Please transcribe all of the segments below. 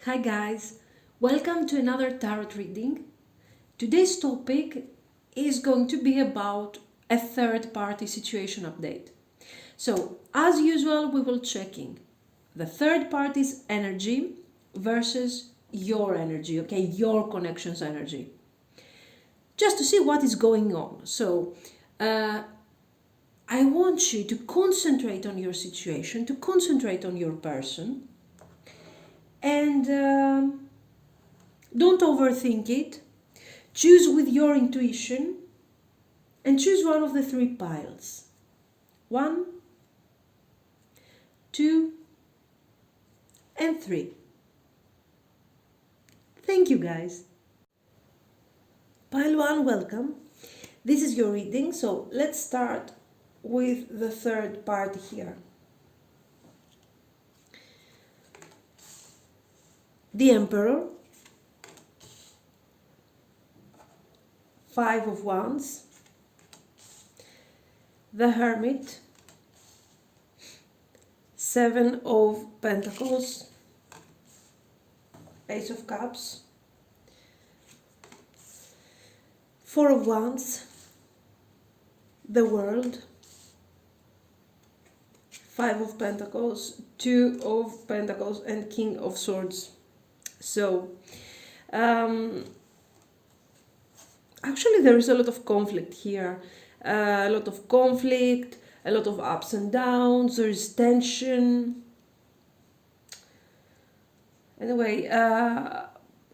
Hi guys, welcome to another tarot reading. Today's topic is going to be about a third party situation update. So, as usual, we will checking the third party's energy versus your energy, okay, your connection's energy, just to see what is going on. So, I want you to concentrate on your situation, to concentrate on your person, and don't overthink it. Choose with your intuition and choose one of the three piles. 1, 2, and 3. Thank you guys. Pile 1, welcome. This is your reading, so let's start with the third party here. The Emperor, 5 of Wands, the Hermit, 7 of Pentacles, Ace of Cups, 4 of Wands, the World, 5 of Pentacles, 2 of Pentacles, and King of Swords. So, actually there is a lot of conflict here, a lot of conflict, a lot of ups and downs, there is tension. Anyway,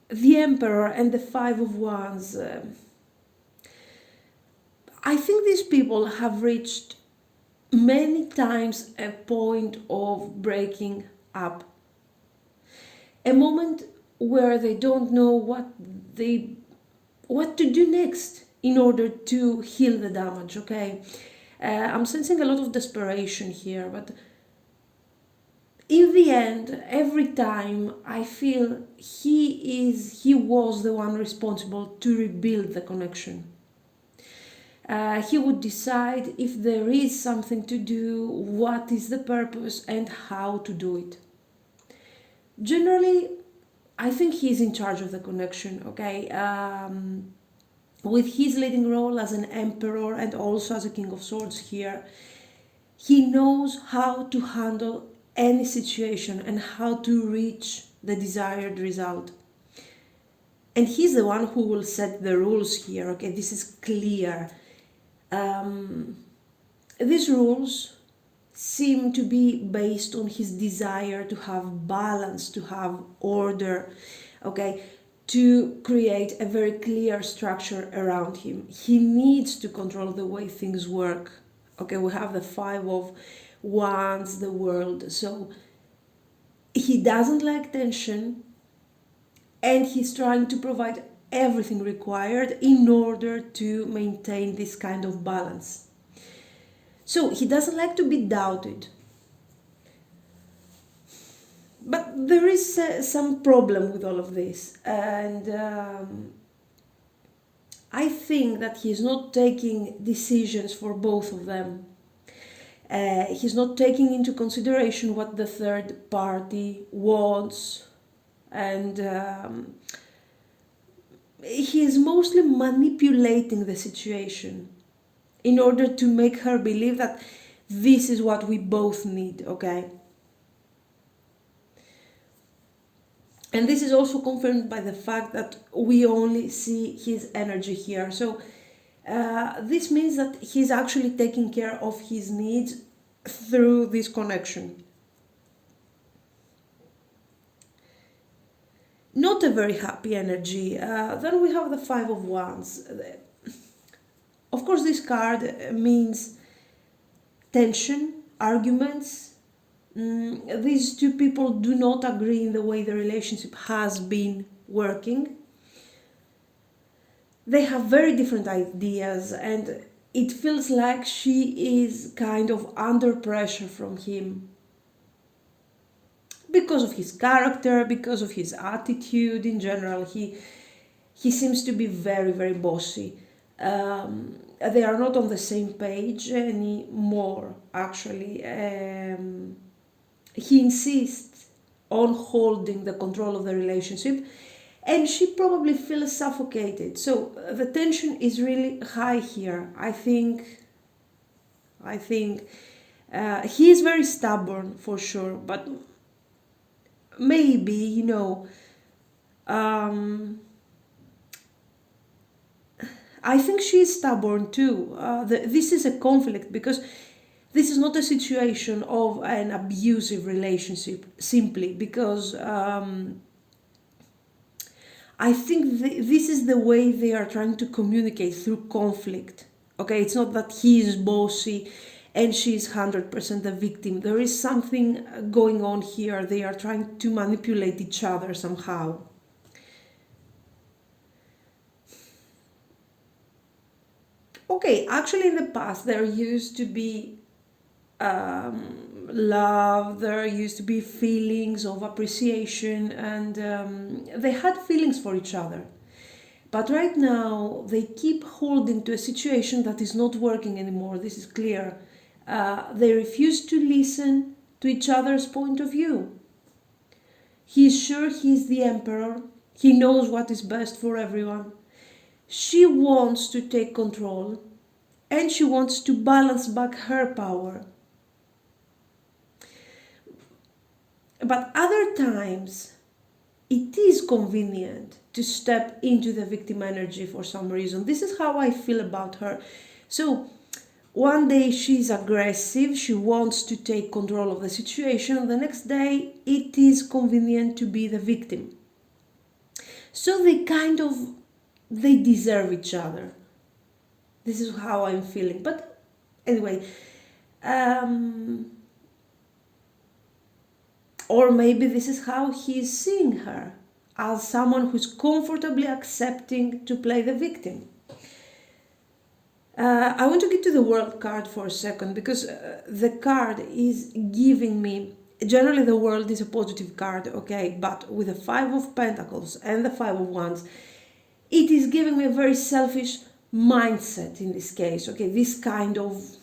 the Emperor and the 5 of Wands, I think these people have reached many times a point of breaking up. A moment where they don't know what to do next in order to heal the damage, okay? I'm sensing a lot of desperation here, but in the end, every time I feel he was the one responsible to rebuild the connection. He would decide if there is something to do, what is the purpose, and how to do it. Generally, I think he's in charge of the connection, okay? With his leading role as an Emperor and also as a King of Swords here, he knows how to handle any situation and how to reach the desired result. And he's the one who will set the rules here, okay? This is clear. These rules seem to be based on his desire to have balance, to have order, okay, to create a very clear structure around him. He needs to control the way things work. Okay, we have the 5 of Wands, the World. So he doesn't like tension, and he's trying to provide everything required in order to maintain this kind of balance. So he doesn't like to be doubted. But there is some problem with all of this, and I think that he's not taking decisions for both of them. He's not taking into consideration what the third party wants, and he is mostly manipulating the situation in order to make her believe that this is what we both need, okay? And this is also confirmed by the fact that we only see his energy here. So this means that he's actually taking care of his needs through this connection. Not a very happy energy. Then we have the 5 of Wands. Of course, this card means tension, arguments. These two people do not agree in the way the relationship has been working. They have very different ideas, and it feels like she is kind of under pressure from him. Because of his character, because of his attitude in general, he seems to be very, very bossy. They are not on the same page anymore, actually. He insists on holding the control of the relationship, and she probably feels suffocated. So the tension is really high here. I think he is very stubborn for sure, but maybe, I think she is stubborn too. This is a conflict because this is not a situation of an abusive relationship simply because I think this is the way they are trying to communicate through conflict. Okay, it's not that he is bossy and she is 100% the victim. There is something going on here. They are trying to manipulate each other somehow. Okay, actually in the past there used to be love, there used to be feelings of appreciation, and they had feelings for each other. But right now they keep holding to a situation that is not working anymore. This is clear. They refuse to listen to each other's point of view. He's sure he's the emperor. He knows what is best for everyone. She wants to take control and she wants to balance back her power. But other times, it is convenient to step into the victim energy for some reason. This is how I feel about her. So, one day she's aggressive, she wants to take control of the situation, the next day it is convenient to be the victim. So they deserve each other. This is how I'm feeling. But anyway, or maybe this is how he's seeing her, as someone who's comfortably accepting to play the victim. I want to get to the World card for a second because the card is giving me, generally the World is a positive card, okay, but with the Five of Pentacles and the Five of Wands, it is giving me a very selfish mindset in this case, okay, this kind of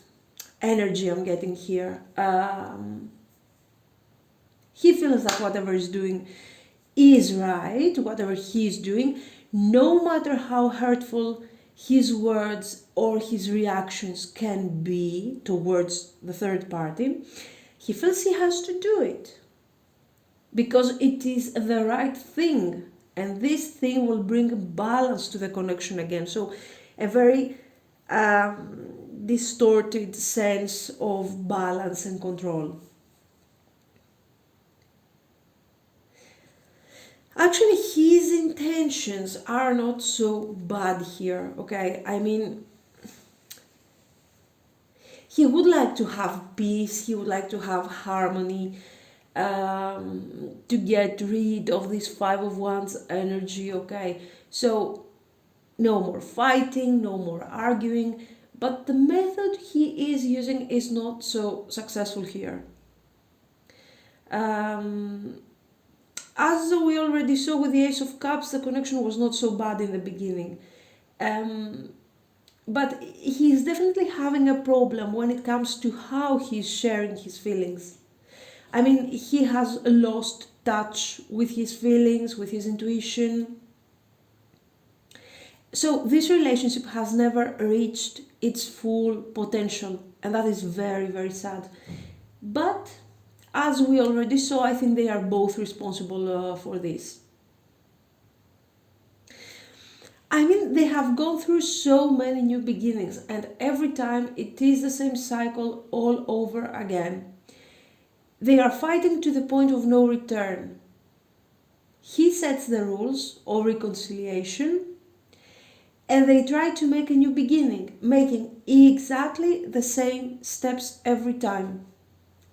energy I'm getting here. He feels that whatever he's doing is right, whatever he's doing, no matter how hurtful his words or his reactions can be towards the third party, he feels he has to do it because it is the right thing, and this thing will bring balance to the connection again. So a very distorted sense of balance and control. Actually, his intentions are not so bad here, okay? I mean, he would like to have peace, he would like to have harmony, to get rid of this Five of Wands energy, okay? So, no more fighting, no more arguing, but the method he is using is not so successful here. As we already saw with the Ace of Cups, the connection was not so bad in the beginning. But he's definitely having a problem when it comes to how he's sharing his feelings. I mean, he has lost touch with his feelings, with his intuition. So this relationship has never reached its full potential, and that is very, very sad. But as we already saw, I think they are both responsible for this. I mean, they have gone through so many new beginnings, and every time it is the same cycle all over again. They are fighting to the point of no return. He sets the rules of reconciliation, and they try to make a new beginning, making exactly the same steps every time.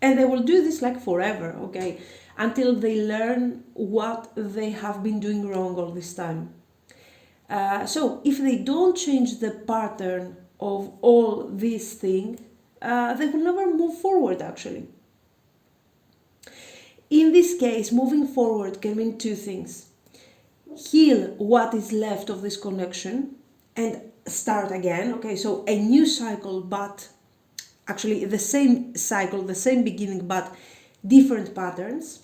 And they will do this like forever, okay, until they learn what they have been doing wrong all this time. So if they don't change the pattern of all these things, they will never move forward actually. In this case, moving forward can mean two things. Heal what is left of this connection and start again, okay, so a new cycle, but actually the same cycle, the same beginning, but different patterns.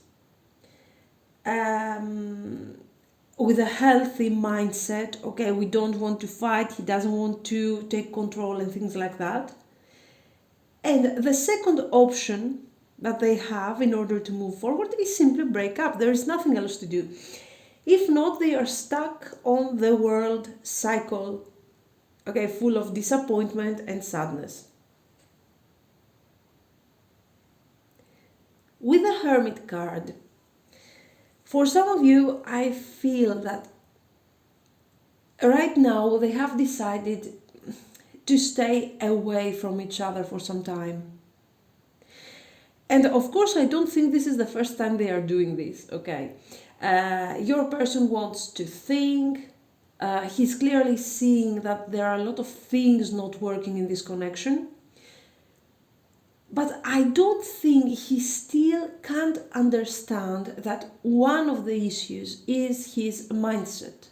with a healthy mindset. Okay, we don't want to fight, he doesn't want to take control and things like that. And the second option that they have in order to move forward is simply break up. There is nothing else to do. If not, they are stuck on the world cycle, okay, full of disappointment and sadness. With the Hermit card, for some of you, I feel that right now they have decided to stay away from each other for some time. And of course, I don't think this is the first time they are doing this, okay? Your person wants to think. He's clearly seeing that there are a lot of things not working in this connection. But I don't think he still can't understand that one of the issues is his mindset.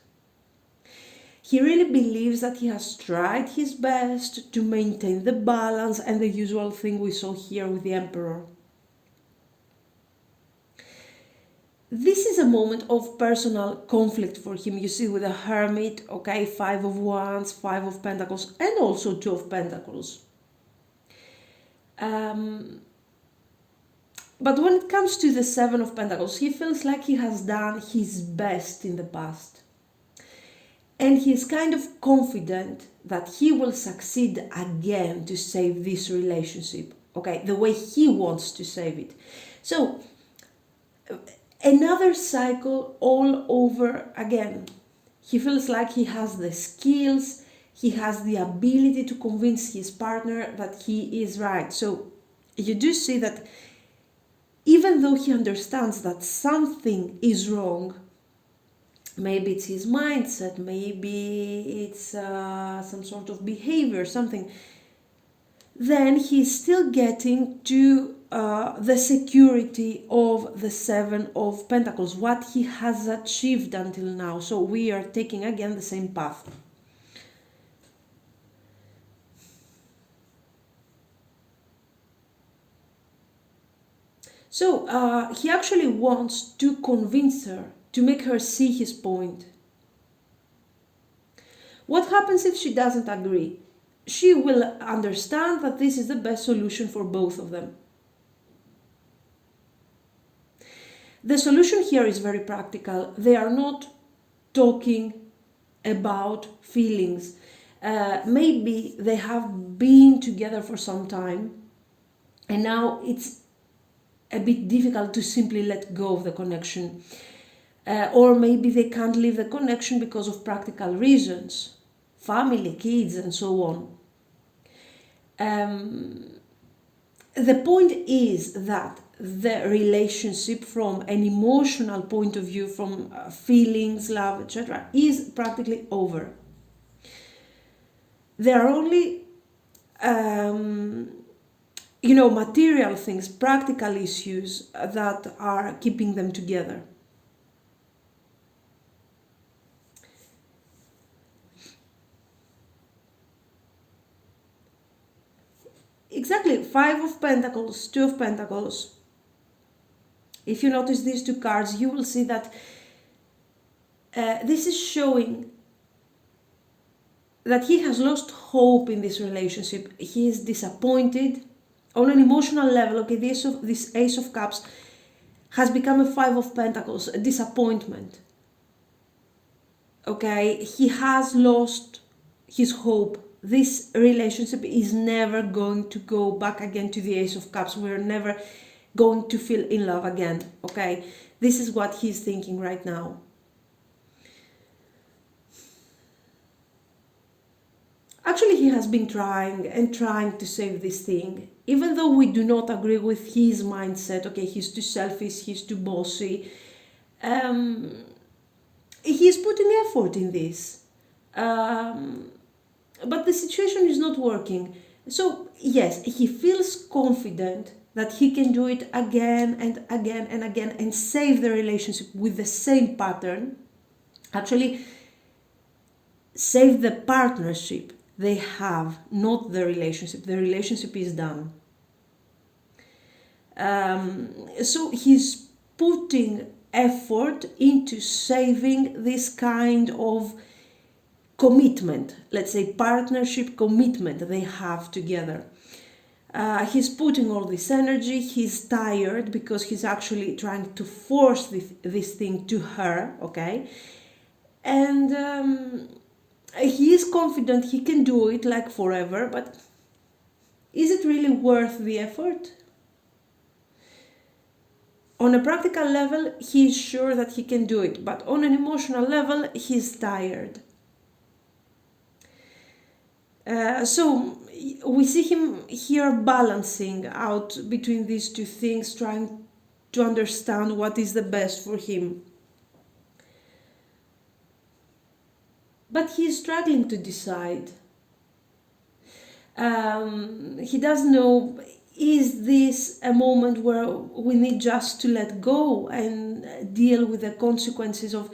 He really believes that he has tried his best to maintain the balance and the usual thing we saw here with the Emperor. This is a moment of personal conflict for him. You see with the Hermit, okay, 5 of Wands, 5 of Pentacles, and also 2 of Pentacles. But when it comes to the 7 of Pentacles, he feels like he has done his best in the past. And he is kind of confident that he will succeed again to save this relationship, okay, the way he wants to save it. So, another cycle all over again. He feels like he has the skills, he has the ability to convince his partner that he is right. So you do see that even though he understands that something is wrong, maybe it's his mindset, maybe it's some sort of behavior, something, then he's still getting to the security of the 7 of Pentacles, what he has achieved until now. So we are taking again the same path. So he actually wants to convince her, to make her see his point. What happens if she doesn't agree? She will understand that this is the best solution for both of them. The solution here is very practical. They are not talking about feelings. Maybe they have been together for some time and now it's a bit difficult to simply let go of the connection. Or maybe they can't leave the connection because of practical reasons, family, kids, and so on. The point is that the relationship from an emotional point of view, from feelings, love, etc., is practically over. There are only material things, practical issues that are keeping them together. Exactly, 5 of Pentacles, 2 of Pentacles. If you notice these 2 cards, you will see that this is showing that he has lost hope in this relationship. He is disappointed on an emotional level. Okay, this Ace of Cups has become a 5 of Pentacles, a disappointment. Okay, he has lost his hope. This relationship is never going to go back again to the Ace of Cups. We're never going to feel in love again. Okay, this is what he's thinking right now. Actually, he has been trying to save this thing. Even though we do not agree with his mindset, okay, he's too selfish, he's too bossy, he's putting effort in this. But the situation is not working. So, yes, he feels confident that he can do it again and again and again and save the relationship with the same pattern. Actually, save the partnership they have, not the relationship. The relationship is done. So he's putting effort into saving this kind of commitment, let's say partnership commitment they have together. He's putting all this energy, he's tired because he's actually trying to force this thing to her, okay? And he is confident he can do it like forever, but is it really worth the effort? On a practical level, he's sure that he can do it, but on an emotional level, he's tired. So we see him here balancing out between these two things, trying to understand what is the best for him. But he is struggling to decide. He doesn't know, is this a moment where we need just to let go and deal with the consequences of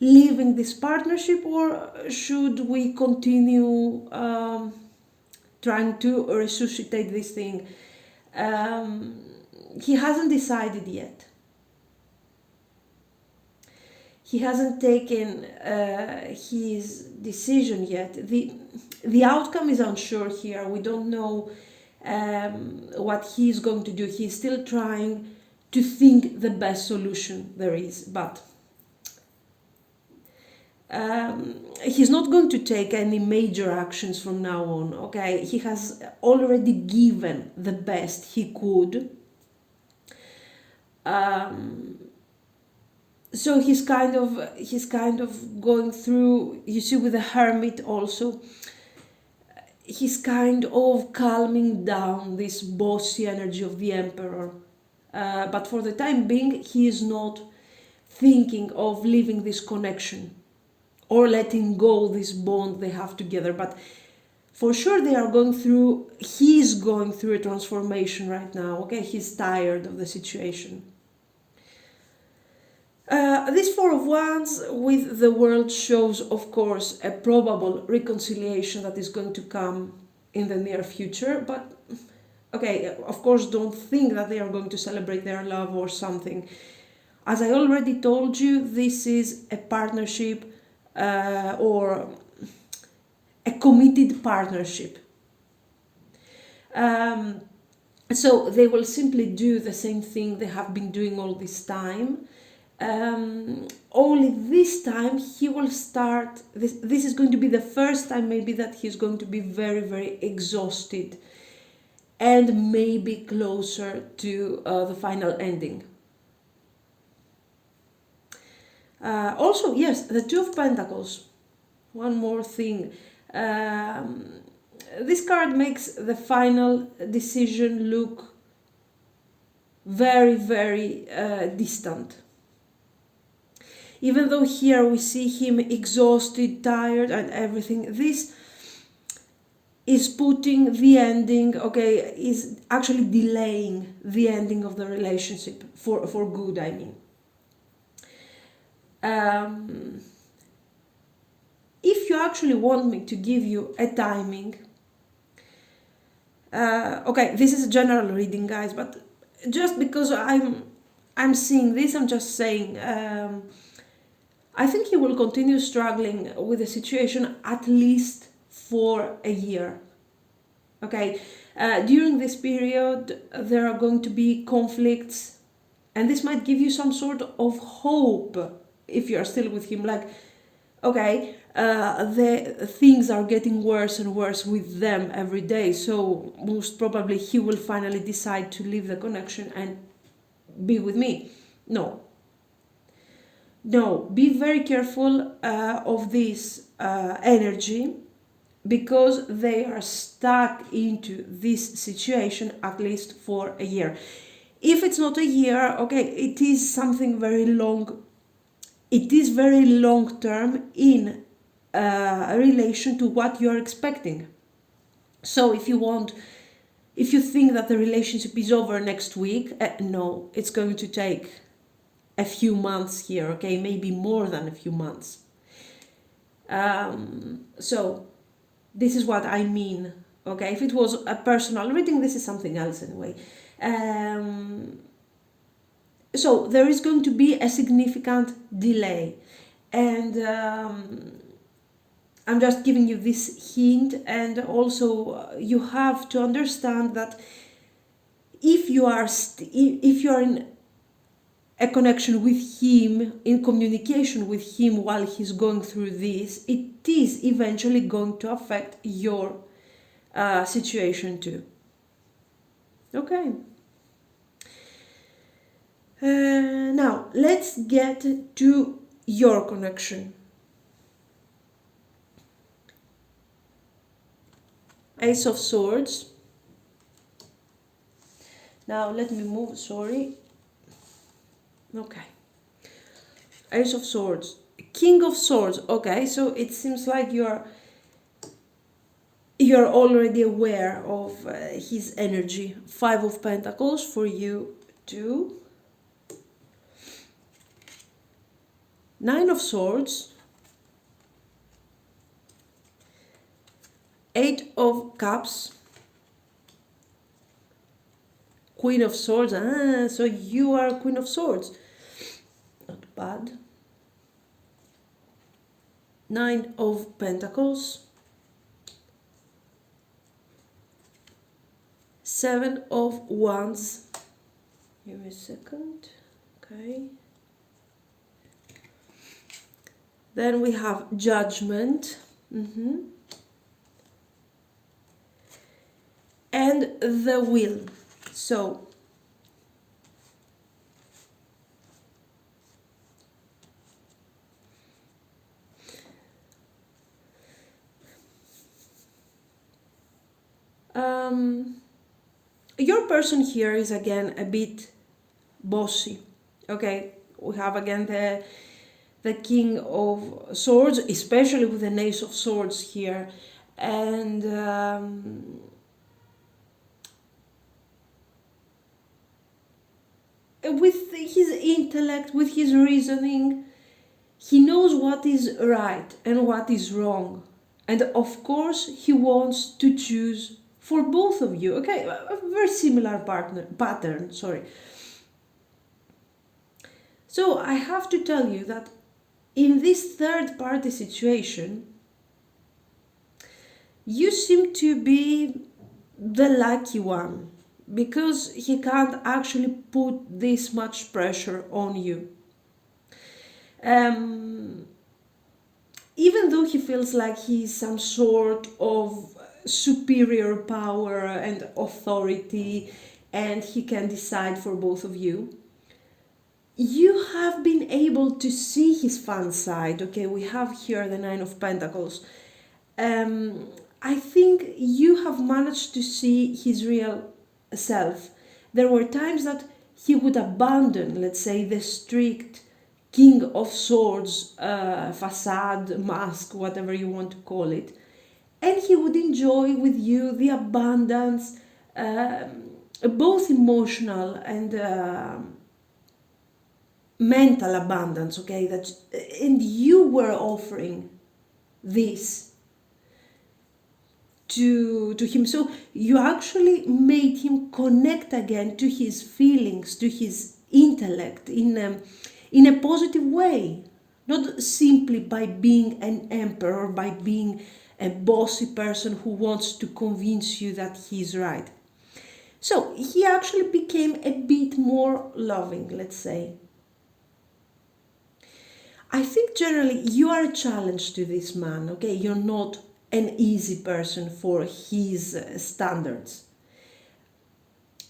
leaving this partnership, or should we continue trying to resuscitate this thing? He hasn't decided yet. He hasn't taken his decision yet. The outcome is unsure here. We don't know what he's going to do. He's still trying to think the best solution there is, but he's not going to take any major actions from now on, okay? He has already given the best he could. So he's kind of going through, you see with the Hermit also, he's kind of calming down this bossy energy of the Emperor. But for the time being, he is not thinking of leaving this connection or letting go this bond they have together. But for sure he's going through a transformation right now, okay? He's tired of the situation. This Four of Wands with the World shows, of course, a probable reconciliation that is going to come in the near future. But, okay, of course, don't think that they are going to celebrate their love or something. As I already told you, this is a partnership or a committed partnership. So they will simply do the same thing they have been doing all this time. Only this time he will start, this is going to be the first time maybe that he's going to be very, very exhausted and maybe closer to the final ending. Also, yes, the Two of Pentacles. One more thing. This card makes the final decision look very, very distant. Even though here we see him exhausted, tired and everything, this is putting the ending, okay, is actually delaying the ending of the relationship for good, I mean. If you actually want me to give you a timing, okay, this is a general reading, guys, but just because I'm seeing this, I'm just saying, I think he will continue struggling with the situation at least for a year. Okay, during this period there are going to be conflicts, and this might give you some sort of hope if you are still with him, like, okay, the things are getting worse and worse with them every day, so most probably he will finally decide to leave the connection and be with me. No, be very careful of this energy, because they are stuck into this situation at least for a year. If it's not a year, okay, it is something very long. It is very long term in relation to what you are expecting. So if you think that the relationship is over next week, no, it's going to take a few months here, okay, maybe more than a few months. So this is what I mean, okay? If it was a personal reading, this is something else anyway. So there is going to be a significant delay. And I'm just giving you this hint. And also you have to understand that if you are in a connection with him, in communication with him while he's going through this, it is eventually going to affect your situation too. Okay. Now let's get to your connection. Ace of Swords. Now let me move, sorry. Okay. Ace of Swords. King of Swords. Okay, so it seems like you're already aware of his energy. Five of Pentacles for you too. Nine of Swords. Eight of Cups. Queen of Swords. So you are Queen of Swords. Not bad. Nine of Pentacles. Seven of Wands. Give me a second. Okay. Then we have Judgment. And the Wheel. So your person here is again a bit bossy. Okay, we have again the King of Swords, especially with an Ace of Swords here, and with his intellect, with his reasoning, he knows what is right and what is wrong. And of course, he wants to choose for both of you. Okay, a very similar pattern, sorry. So I have to tell you that in this third party situation, you seem to be the lucky one, because he can't actually put this much pressure on you. Even though he feels like he's some sort of superior power and authority and he can decide for both of you, you have been able to see his fun side. Okay, we have here the Nine of Pentacles. I think you have managed to see his real self. There were times that he would abandon, let's say, the strict King of Swords facade, mask, whatever you want to call it, and he would enjoy with you the abundance, both emotional and mental abundance. Okay, and you were offering this to him, so you actually made him connect again to his feelings, to his intellect in a positive way, not simply by being an emperor, by being a bossy person who wants to convince you that he's right. So he actually became a bit more loving, let's say. I think generally you are a challenge to this man. Okay, you're not an easy person for his standards.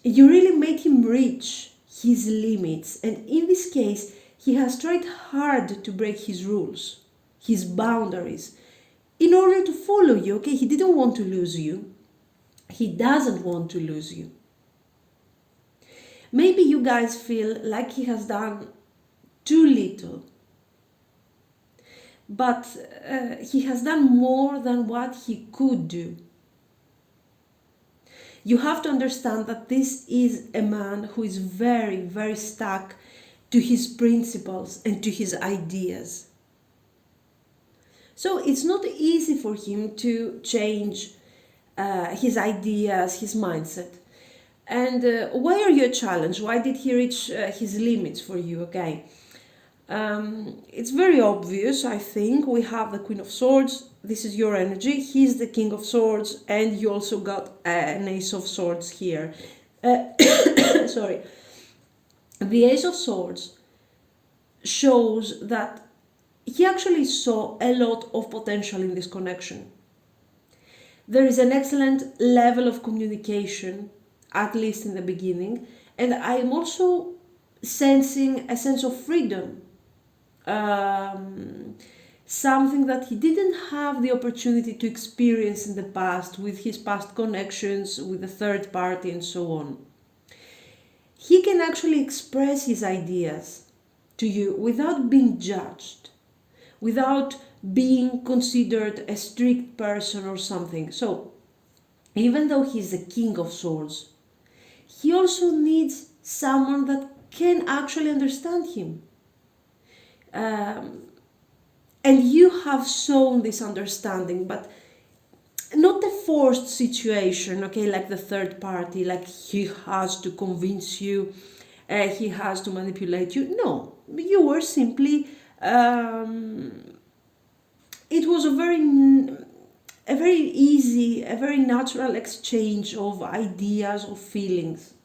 You really made him reach his limits, and in this case he has tried hard to break his rules, his boundaries, in order to follow you. Okay, he didn't want to lose you. He doesn't want to lose you. Maybe you guys feel like he has done too little, but he has done more than what he could do. You have to understand that this is a man who is very, very stuck to his principles and to his ideas. So it's not easy for him to change his ideas, his mindset. And why are you challenged? Why did he reach his limits for you? Okay. It's very obvious, I think. We have the Queen of Swords. This is your energy. He's the King of Swords, and you also got an Ace of Swords here. Sorry. The Ace of Swords shows that he actually saw a lot of potential in this connection. There is an excellent level of communication, at least in the beginning, and I'm also sensing a sense of freedom. Something that he didn't have the opportunity to experience in the past with his past connections with the third party and so on. He can actually express his ideas to you without being judged, without being considered a strict person or something. So, even though he's the King of Swords, he also needs someone that can actually understand him. And you have shown this understanding, but not a forced situation, okay, like the third party, like he has to convince you, he has to manipulate you. No, you were simply, it was a very easy, a very natural exchange of ideas, of feelings.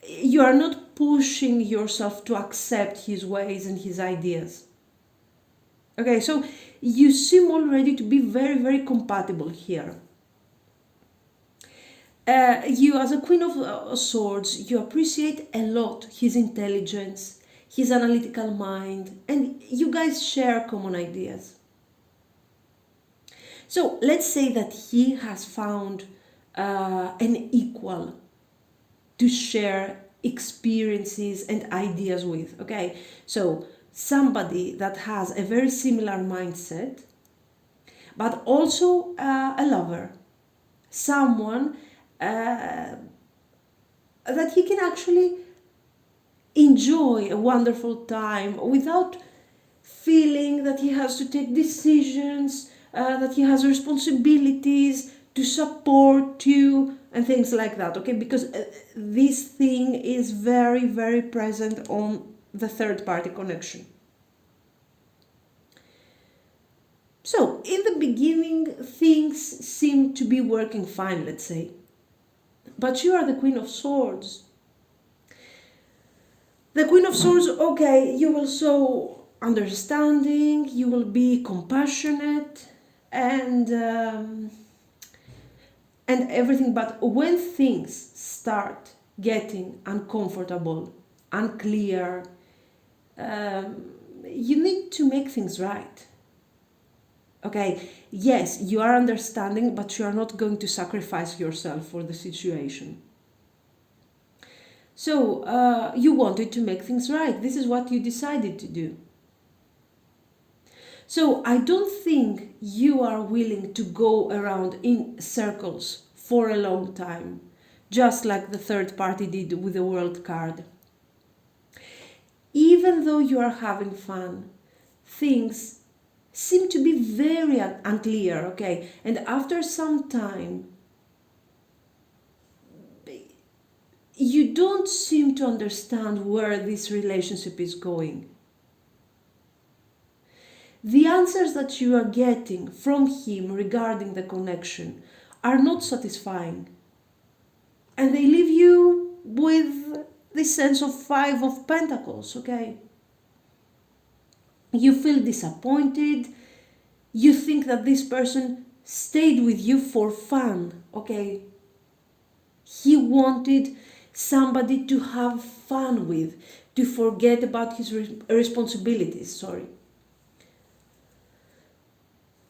You are not pushing yourself to accept his ways and his ideas. Okay, so you seem already to be very, very compatible here. You, as a Queen of Swords, you appreciate a lot his intelligence, his analytical mind, and you guys share common ideas. So let's say that he has found an equal to share experiences and ideas with. Okay, so somebody that has a very similar mindset, but also a lover, someone that he can actually enjoy a wonderful time without feeling that he has to take decisions, that he has responsibilities to support you and things like that, okay? Because this thing is very, very present on the third party connection. So, in the beginning, things seem to be working fine, let's say. But you are the Queen of Swords. The Queen of Swords, okay, you will show understanding, you will be compassionate, and everything. But when things start getting uncomfortable, unclear, you need to make things right. Okay, yes, you are understanding, but you are not going to sacrifice yourself for the situation. So, you wanted to make things right. This is what you decided to do. So, I don't think you are willing to go around in circles for a long time, just like the third party did with the World card. Even though you are having fun, things seem to be very unclear, okay? And after some time, you don't seem to understand where this relationship is going. The answers that you are getting from him regarding the connection are not satisfying. And they leave you with this sense of Five of Pentacles, okay? You feel disappointed. You think that this person stayed with you for fun, okay? He wanted somebody to have fun with, to forget about his responsibilities, sorry.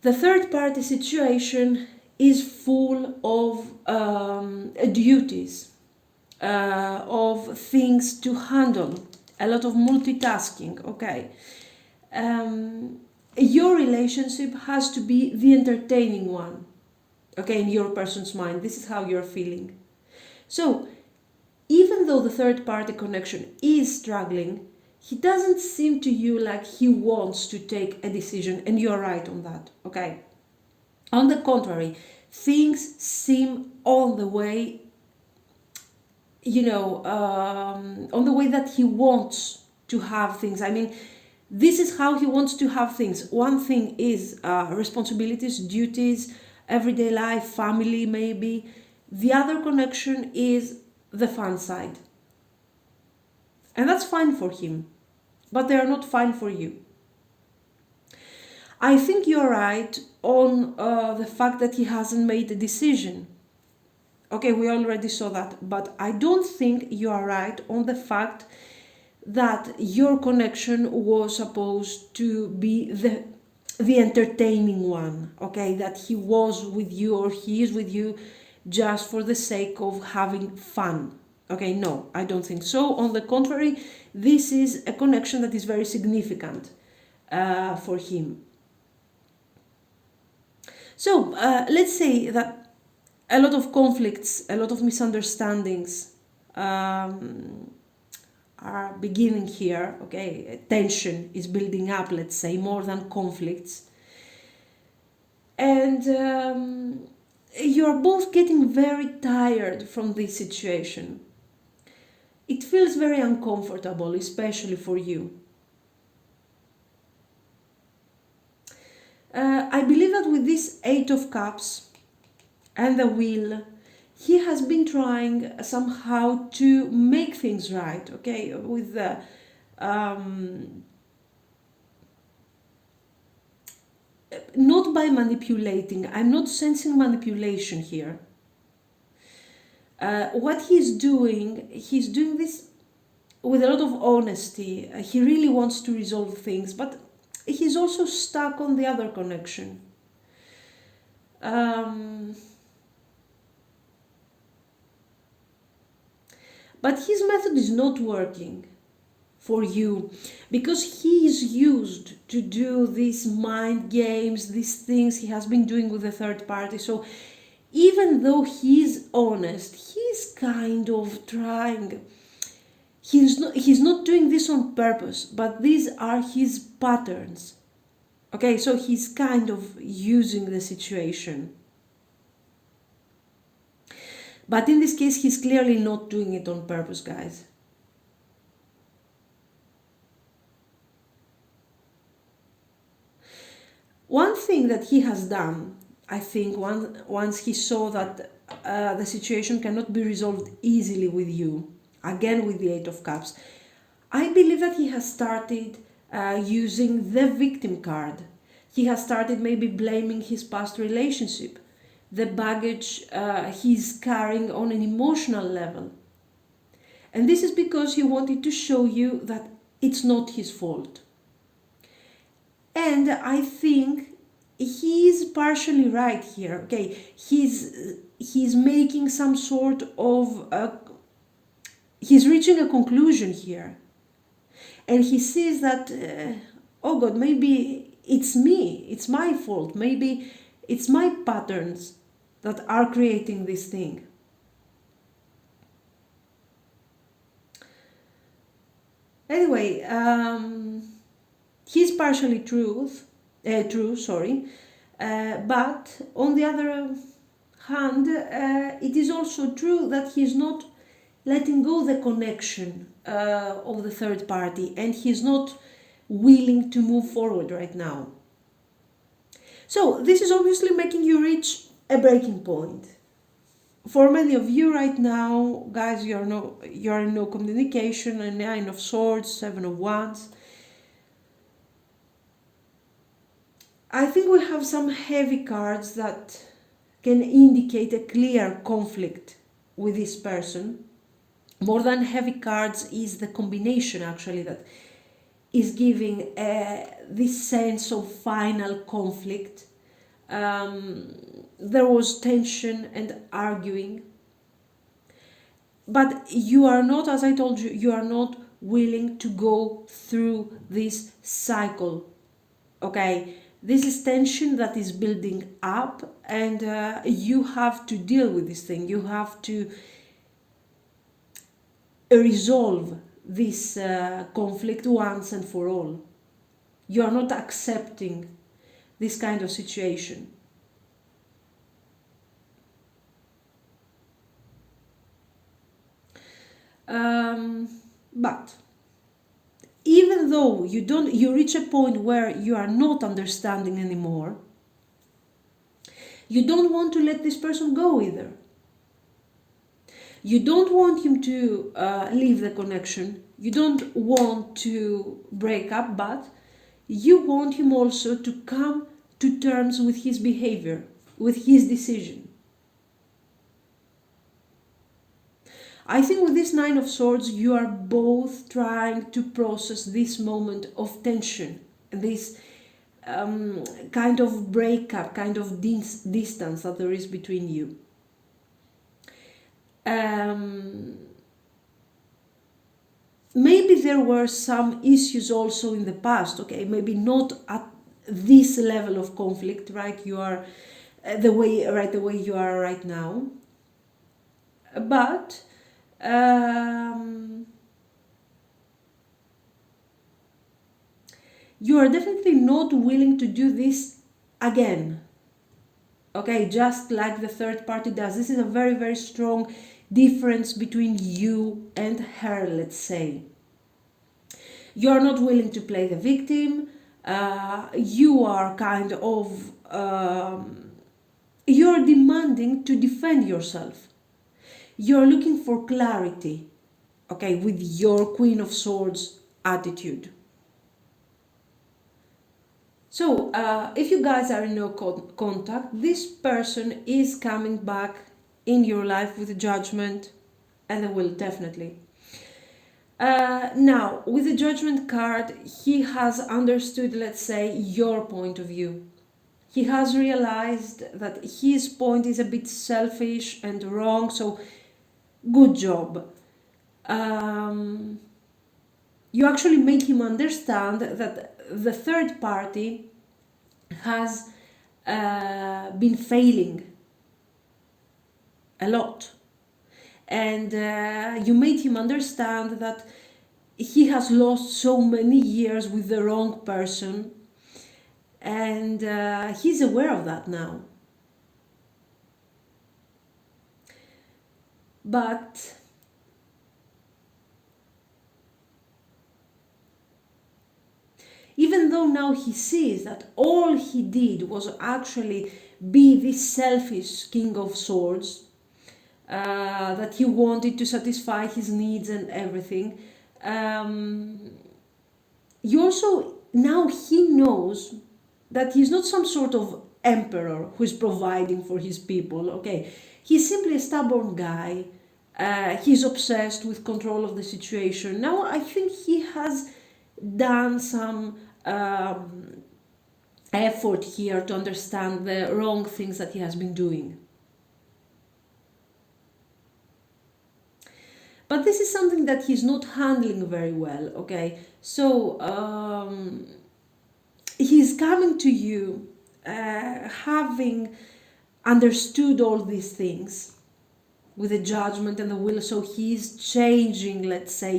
The third party situation is full of duties, of things to handle, a lot of multitasking, okay? Your relationship has to be the entertaining one, okay, in your person's mind. This is how you're feeling. So, even though the third party connection is struggling, he doesn't seem to you like he wants to take a decision, and you're right on that, okay? On the contrary, things seem on the way on the way that he wants to have things. I mean, this is how he wants to have things. One thing is responsibilities, duties, everyday life, family, maybe. The other connection is the fun side. And that's fine for him, but they are not fine for you. I think you're right on the fact that he hasn't made a decision. Okay, we already saw that, but I don't think you are right on the fact that your connection was supposed to be the entertaining one. Okay, that he was with you or he is with you just for the sake of having fun. Okay, no, I don't think so. On the contrary, this is a connection that is very significant for him. So let's say that a lot of conflicts, a lot of misunderstandings are beginning here. Okay, tension is building up, let's say, more than conflicts. And you're both getting very tired from this situation. It feels very uncomfortable, especially for you. I believe that with this Eight of Cups and the Wheel, he has been trying somehow to make things right, okay, with the not by manipulating. I'm not sensing manipulation here. What he's doing this with a lot of honesty. He really wants to resolve things, but he's also stuck on the other connection. But his method is not working for you because he is used to do these mind games, these things he has been doing with the third party. So even though he's honest, he's kind of trying. He's not doing this on purpose, but these are his patterns. Okay, so he's kind of using the situation. But in this case, he's clearly not doing it on purpose, guys. One thing that he has done, I think, once he saw that the situation cannot be resolved easily with you, again with the Eight of Cups, I believe that he has started using the victim card. He has started maybe blaming his past relationship, the baggage he's carrying on an emotional level. And this is because he wanted to show you that it's not his fault. And I think he's partially right here. Okay, he's making some sort of he's reaching a conclusion here, and he sees that oh God, maybe it's me, it's my fault, maybe it's my patterns that are creating this thing. Anyway, he's partially true, but on the other hand, it is also true that he's not letting go the connection of the third party, and he's not willing to move forward right now. So this is obviously making you reach a breaking point. For many of you right now, guys, you are in no communication, a Nine of Swords, Seven of Wands. I think we have some heavy cards that can indicate a clear conflict with this person. More than heavy cards is the combination actually that is giving this sense of final conflict. There was tension and arguing. But you are not, as I told you, you are not willing to go through this cycle. Okay? This is tension that is building up, and you have to deal with this thing. You have to resolve this conflict once and for all. You are not accepting this kind of situation. But even though you reach a point where you are not understanding anymore, you don't want to let this person go either. You don't want him to leave the connection. You don't want to break up, but you want him also to come to terms with his behavior, with his decision. I think with this Nine of Swords, you are both trying to process this moment of tension, this kind of breakup, kind of distance that there is between you. Maybe there were some issues also in the past, okay, maybe not at this level of conflict, right? You are the way you are right now, but you are definitely not willing to do this again, okay, just like the third party does. This is a very, very strong difference between you and her, let's say. You are not willing to play the victim. You are kind of you're demanding to defend yourself. You're looking for clarity, okay, with your Queen of Swords attitude. So, if you guys are in no contact, this person is coming back in your life with a judgment, and they will definitely. Now, with the judgment card, he has understood, let's say, your point of view. He has realized that his point is a bit selfish and wrong, so good job. You actually made him understand that the third party has been failing a lot. And you made him understand that he has lost so many years with the wrong person, and he's aware of that now. But even though now he sees that all he did was actually be this selfish King of Swords, that he wanted to satisfy his needs and everything, you also, now he knows that he's not some sort of emperor who is providing for his people, okay? He's simply a stubborn guy. He's obsessed with control of the situation. Now I think he has done some effort here to understand the wrong things that he has been doing. But this is something that he's not handling very well, okay? So he's coming to you having understood all these things with the judgment and the will. So he's changing, let's say,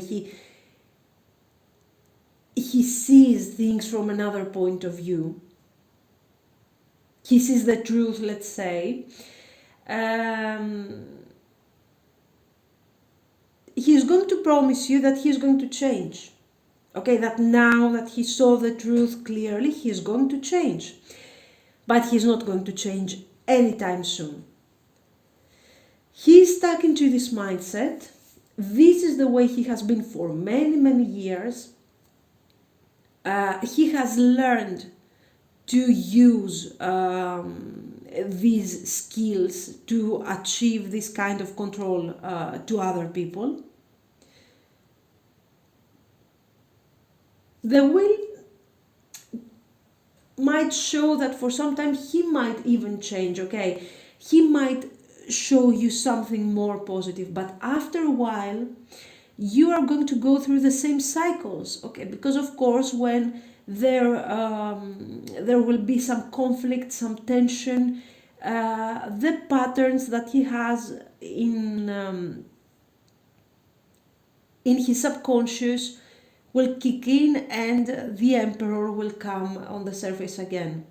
he sees things from another point of view. He sees the truth, let's say. He's going to promise you that he's going to change. Okay, that now that he saw the truth clearly, he's going to change. But he's not going to change anytime soon. He's stuck into this mindset. This is the way he has been for many, many years. He has learned to use these skills to achieve this kind of control to other people. The will might show that for some time he might even change, okay? He might show you something more positive, but after a while you are going to go through the same cycles, okay? Because of course when there will be some conflict, some tension, the patterns that he has in his subconscious will kick in and the emperor will come on the surface again.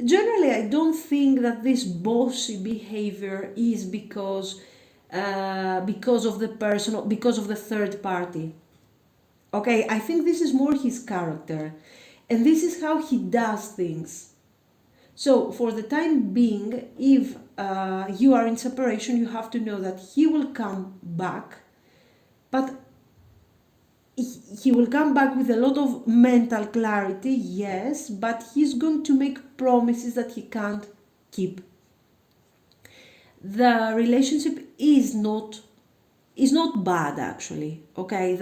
generally, I don't think that this bossy behavior is because of the person, or because of the third party. Okay, I think this is more his character, and this is how he does things. So, for the time being, if you are in separation, you have to know that he will come back, but he will come back with a lot of mental clarity, yes, but he's going to make promises that he can't keep. The relationship is not bad, actually. Okay,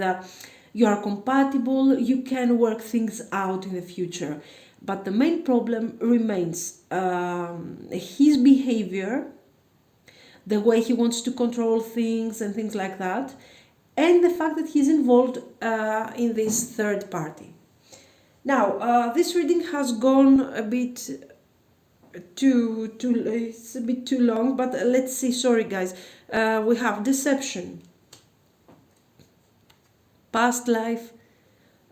you are compatible, you can work things out in the future, but the main problem remains his behavior, the way he wants to control things and things like that, and the fact that he's involved in this third party. Now, this reading has gone a bit it's a bit too long, but let's see. Sorry, guys. We have deception, past life,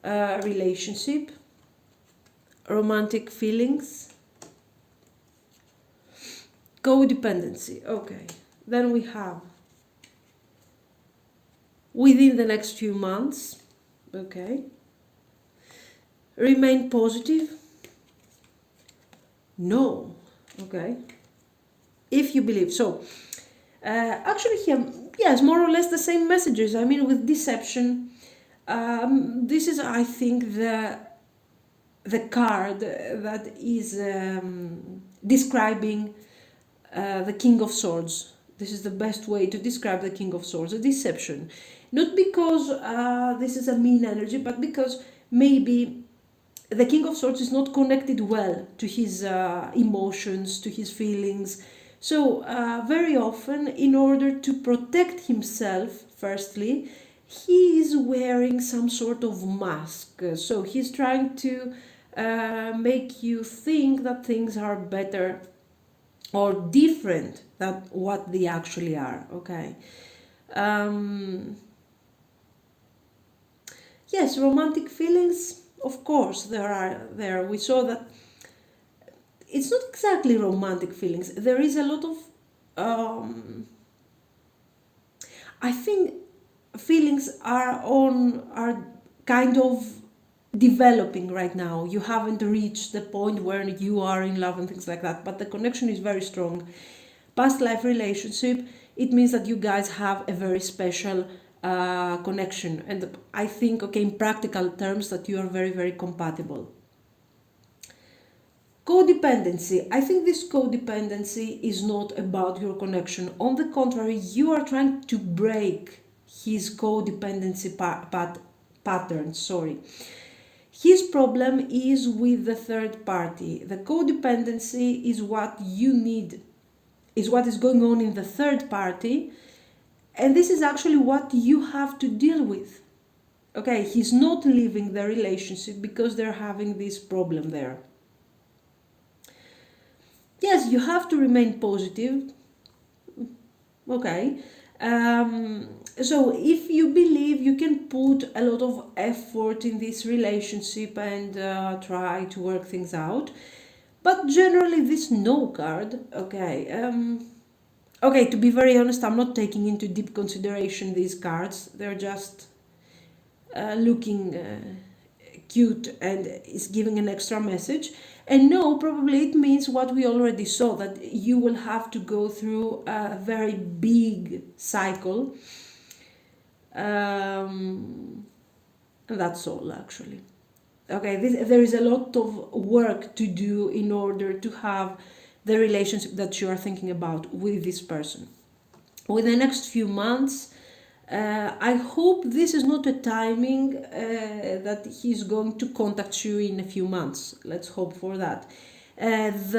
relationship, romantic feelings, codependency. Okay. Then we have within the next few months. Okay. Remain positive. No. Okay. If you believe. So, actually, here, yes, more or less the same messages. I mean, with deception, this is, I think, the card that is describing the King of Swords. This is the best way to describe the King of Swords, a deception. Not because this is a mean energy, but because maybe the King of Swords is not connected well to his emotions, to his feelings. So, very often, in order to protect himself, firstly, he is wearing some sort of mask. So, he's trying to make you think that things are better or different than what they actually are. Okay. Yes, romantic feelings, of course, there. We saw that it's not exactly romantic feelings. There is a lot of, I think, feelings are kind of developing right now. You haven't reached the point where you are in love and things like that, but the connection is very strong. Past life relationship, it means that you guys have a very special connection, and I think, okay, in practical terms, that you are very, very compatible. Codependency. I think this codependency is not about your connection. On the contrary, you are trying to break his codependency pattern. Sorry. His problem is with the third party. The codependency is what you need, is what is going on in the third party, and this is actually what you have to deal with. Okay, he's not leaving the relationship because they're having this problem there. Yes, you have to remain positive. Okay. So if you believe you can put a lot of effort in this relationship and try to work things out, but generally this no card, okay. Okay, to be very honest, I'm not taking into deep consideration these cards. They're just looking cute and is giving an extra message. And no, probably it means what we already saw, that you will have to go through a very big cycle. And that's all, actually. Okay, there is a lot of work to do in order to have the relationship that you are thinking about with this person. Within the next few months, I hope this is not a timing that he's going to contact you in a few months. Let's hope for that. If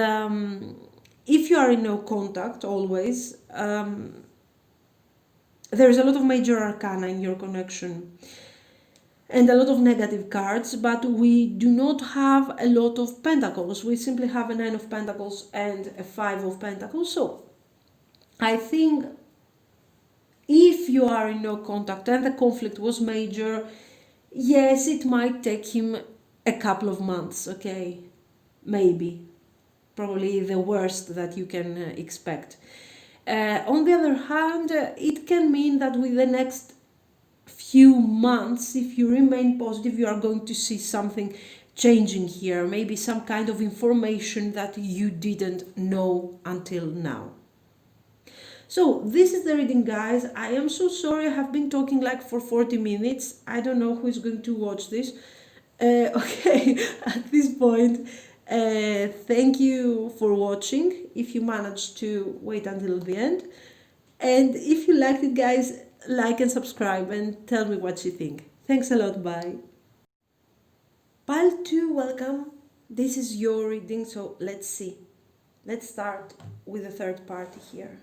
you are in no contact always, there is a lot of major arcana in your connection and a lot of negative cards, but we do not have a lot of pentacles. We simply have a 9 of pentacles and a 5 of pentacles. So I think if you are in no contact and the conflict was major, yes, it might take him a couple of months, okay? Maybe. probably the worst that you can expect. On the other hand, it can mean that with the next few months, if you remain positive, you are going to see something changing here, maybe some kind of information that you didn't know until now. So this is the reading, guys. I am so sorry I have been talking like for 40 minutes. I don't know who is going to watch this. Okay, at this point, thank you for watching, if you managed to wait until the end. And if you liked it, guys, like and subscribe and tell me what you think. Thanks a lot, bye. Pile 2, welcome. This is your reading, so let's see. Let's start with the third party here.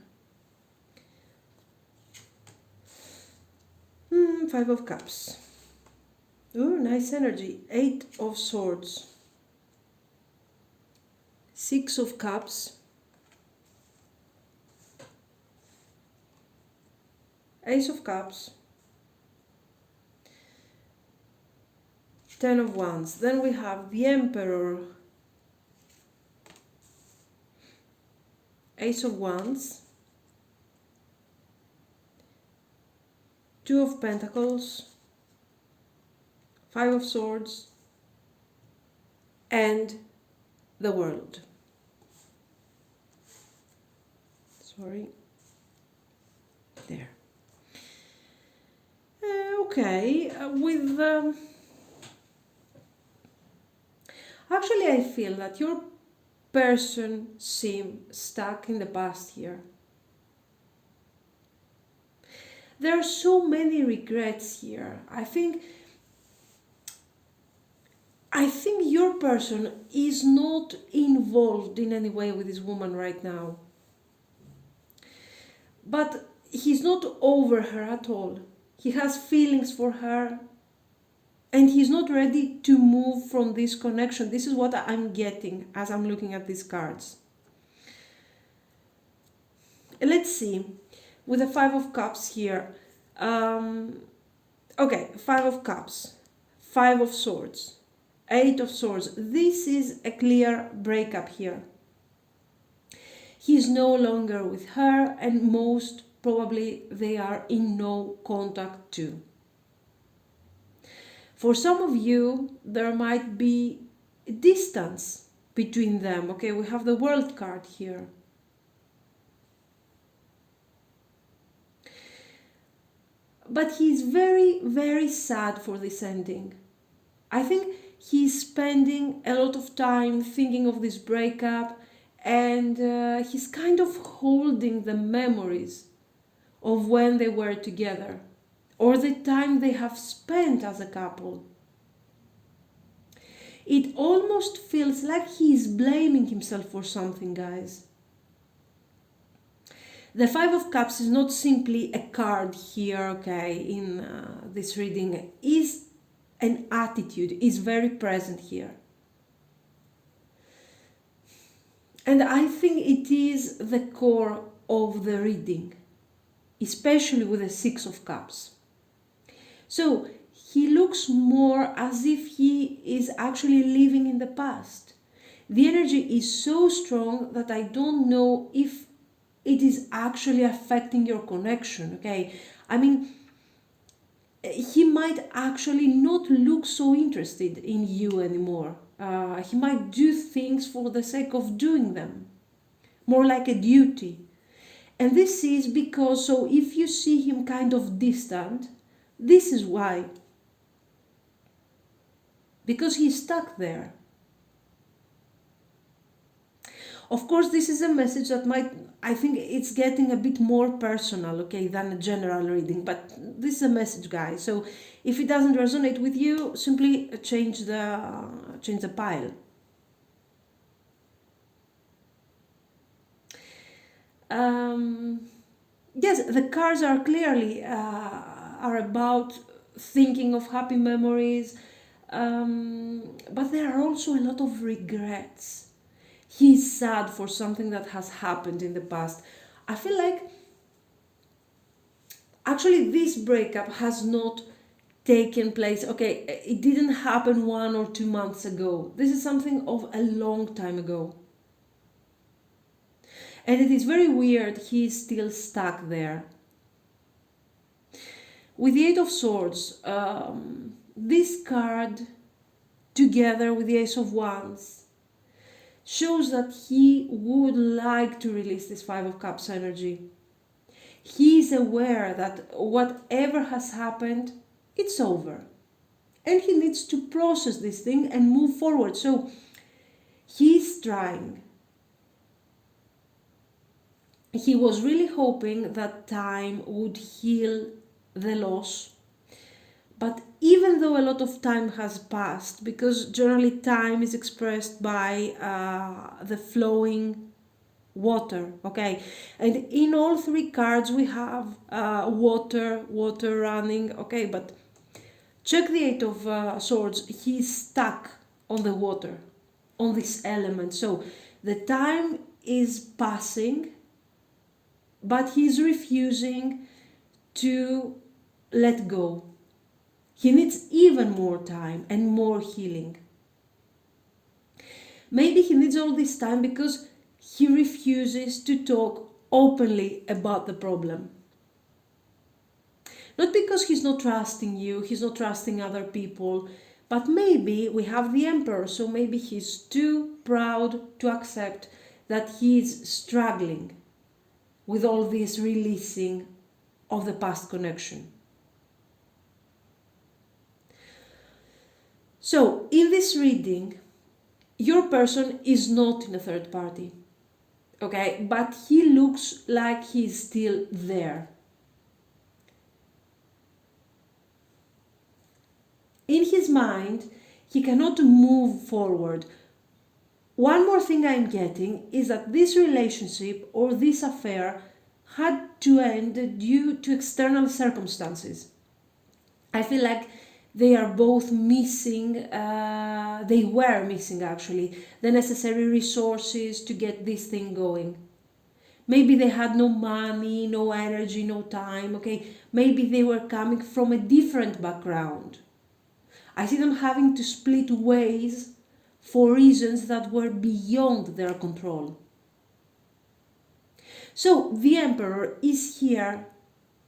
Five of Cups. Ooh, nice energy. 8 of Swords. 6 of Cups. Ace of Cups. 10 of Wands. Then we have the Emperor. Ace of Wands. 2 of Pentacles. 5 of Swords. And the World. Sorry. There. Okay, with... Actually, I feel that your person seems stuck in the past here. There are so many regrets here. I think your person is not involved in any way with this woman right now. But he's not over her at all. He has feelings for her. And he's not ready to move from this connection. This is what I'm getting as I'm looking at these cards. Let's see. With the 5 of Cups here. Okay, 5 of Cups. 5 of Swords. 8 of Swords. This is a clear breakup here. He's no longer with her, and most probably they are in no contact too. For some of you, there might be distance between them. Okay, we have the World card here. But he's very, very sad for this ending. I think he's spending a lot of time thinking of this breakup, and he's kind of holding the memories of when they were together, or the time they have spent as a couple. It almost feels like he's blaming himself for something, guys. The 5 of Cups is not simply a card here, okay, in this reading. Is an attitude, is very present here. And I think it is the core of the reading, especially with the 6 of Cups. So he looks more as if he is actually living in the past. The energy is so strong that I don't know if it is actually affecting your connection, okay? I mean, he might actually not look so interested in you anymore. He might do things for the sake of doing them, more like a duty. And this is because, so if you see him kind of distant, this is why. Because he's stuck there. Of course, this is a message that might, I think it's getting a bit more personal, okay, than a general reading. But this is a message, guys. So if it doesn't resonate with you, simply change the pile. Yes, the cards are clearly are about thinking of happy memories, but there are also a lot of regrets. He's sad for something that has happened in the past. I feel like actually this breakup has not taken place. Okay, it didn't happen 1 or 2 months ago. This is something of a long time ago. And it is very weird, he is still stuck there. With the Eight of Swords, this card, together with the Ace of Wands, shows that he would like to release this Five of Cups energy. He is aware that whatever has happened, it's over. And he needs to process this thing and move forward. So he's trying. He was really hoping that time would heal the loss. But even though a lot of time has passed, because generally time is expressed by the flowing water, okay? And in all three cards we have water running, okay? But check the Eight of Swords, he's stuck on the water, on this element. So the time is passing, but he's refusing to let go. He needs even more time and more healing. Maybe he needs all this time because he refuses to talk openly about the problem. Not because he's not trusting you, he's not trusting other people, but maybe we have the Emperor, so maybe he's too proud to accept that he's struggling with all this releasing of the past connection. So, in this reading, your person is not in a third party, okay? But he looks like he's still there. In his mind, he cannot move forward. One more thing I'm getting is that this relationship or this affair had to end due to external circumstances. I feel like they are both missing, they were missing actually, the necessary resources to get this thing going. Maybe they had no money, no energy, no time, okay? Maybe they were coming from a different background. I see them having to split ways for reasons that were beyond their control. So the Emperor is here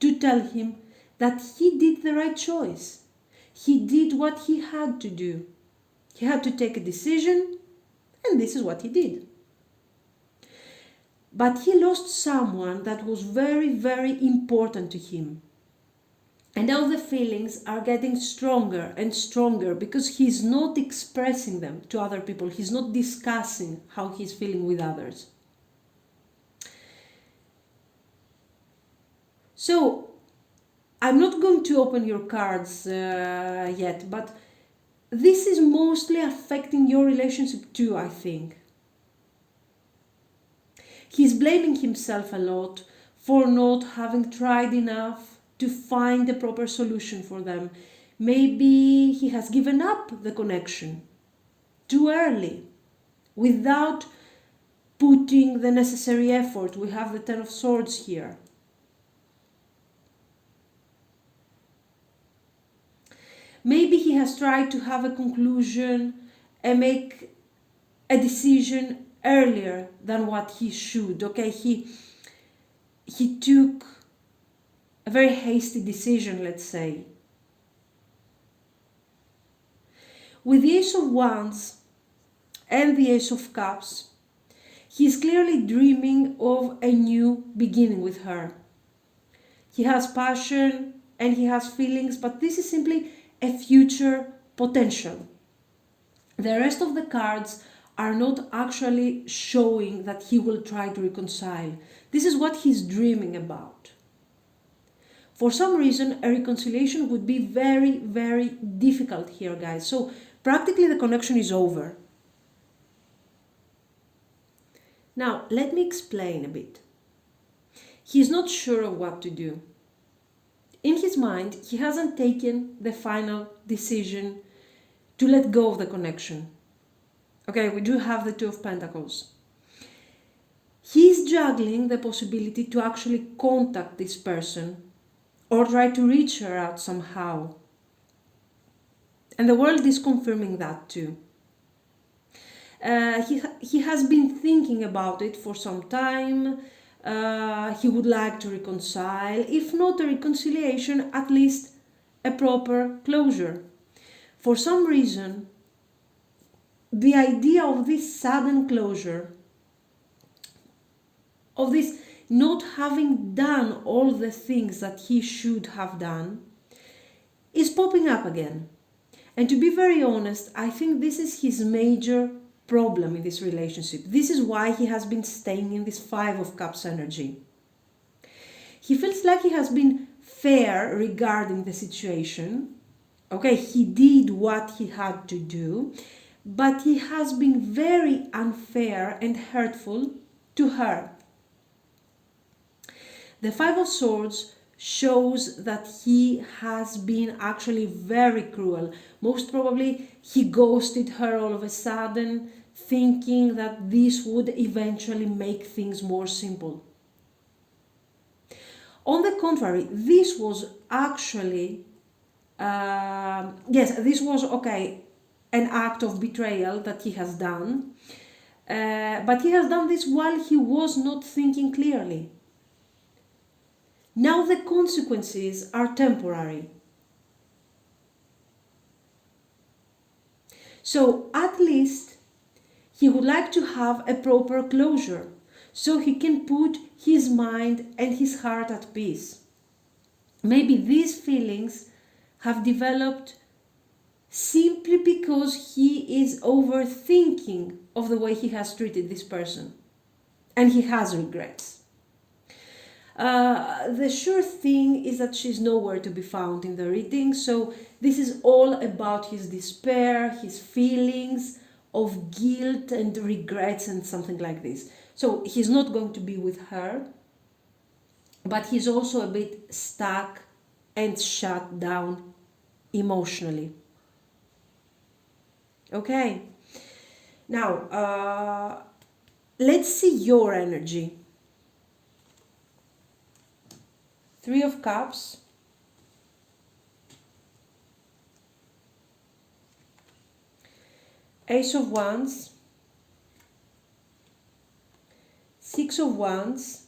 to tell him that he did the right choice. He did what he had to do. He had to take a decision, and this is what he did. But he lost someone that was very, very important to him. And now the feelings are getting stronger and stronger because he's not expressing them to other people. He's not discussing how he's feeling with others. So, I'm not going to open your cards yet, but this is mostly affecting your relationship too, I think. He's blaming himself a lot for not having tried enough to find the proper solution for them. Maybe he has given up the connection too early, without putting the necessary effort. We have the Ten of Swords here. Maybe he has tried to have a conclusion and make a decision earlier than what he should, okay? He took a very hasty decision, let's say. With the Ace of Wands and the Ace of Cups, he's clearly dreaming of a new beginning with her. He has passion and he has feelings, but this is simply a future potential. The rest of the cards are not actually showing that he will try to reconcile. This is what he's dreaming about. For some reason, a reconciliation would be very, very difficult here, guys. So practically the connection is over. Now, let me explain a bit. He's not sure of what to do. In his mind, he hasn't taken the final decision to let go of the connection. Okay, we do have the Two of Pentacles. He's juggling the possibility to actually contact this person or try to reach her out somehow. And the world is confirming that too. He has been thinking about it for some time. He would like to reconcile, if not a reconciliation, at least a proper closure. For some reason, the idea of this sudden closure, of this not having done all the things that he should have done, is popping up again. And to be very honest, I think this is his major problem in this relationship. This is why he has been staying in this Five of Cups energy. He feels like he has been fair regarding the situation. Okay, he did what he had to do, but he has been very unfair and hurtful to her. The Five of Swords shows that he has been actually very cruel. Most probably he ghosted her all of a sudden, thinking that this would eventually make things more simple. On the contrary, this was actually, this was okay, an act of betrayal that he has done, but he has done this while he was not thinking clearly. Now the consequences are temporary. So at least he would like to have a proper closure so he can put his mind and his heart at peace. Maybe these feelings have developed simply because he is overthinking of the way he has treated this person, and he has regrets. The sure thing is that she's nowhere to be found in the reading, so this is all about his despair, his feelings of guilt and regrets and something like this. So he's not going to be with her, but he's also a bit stuck and shut down emotionally. Okay, now let's see your energy. Three of Cups, Ace of Wands, Six of Wands,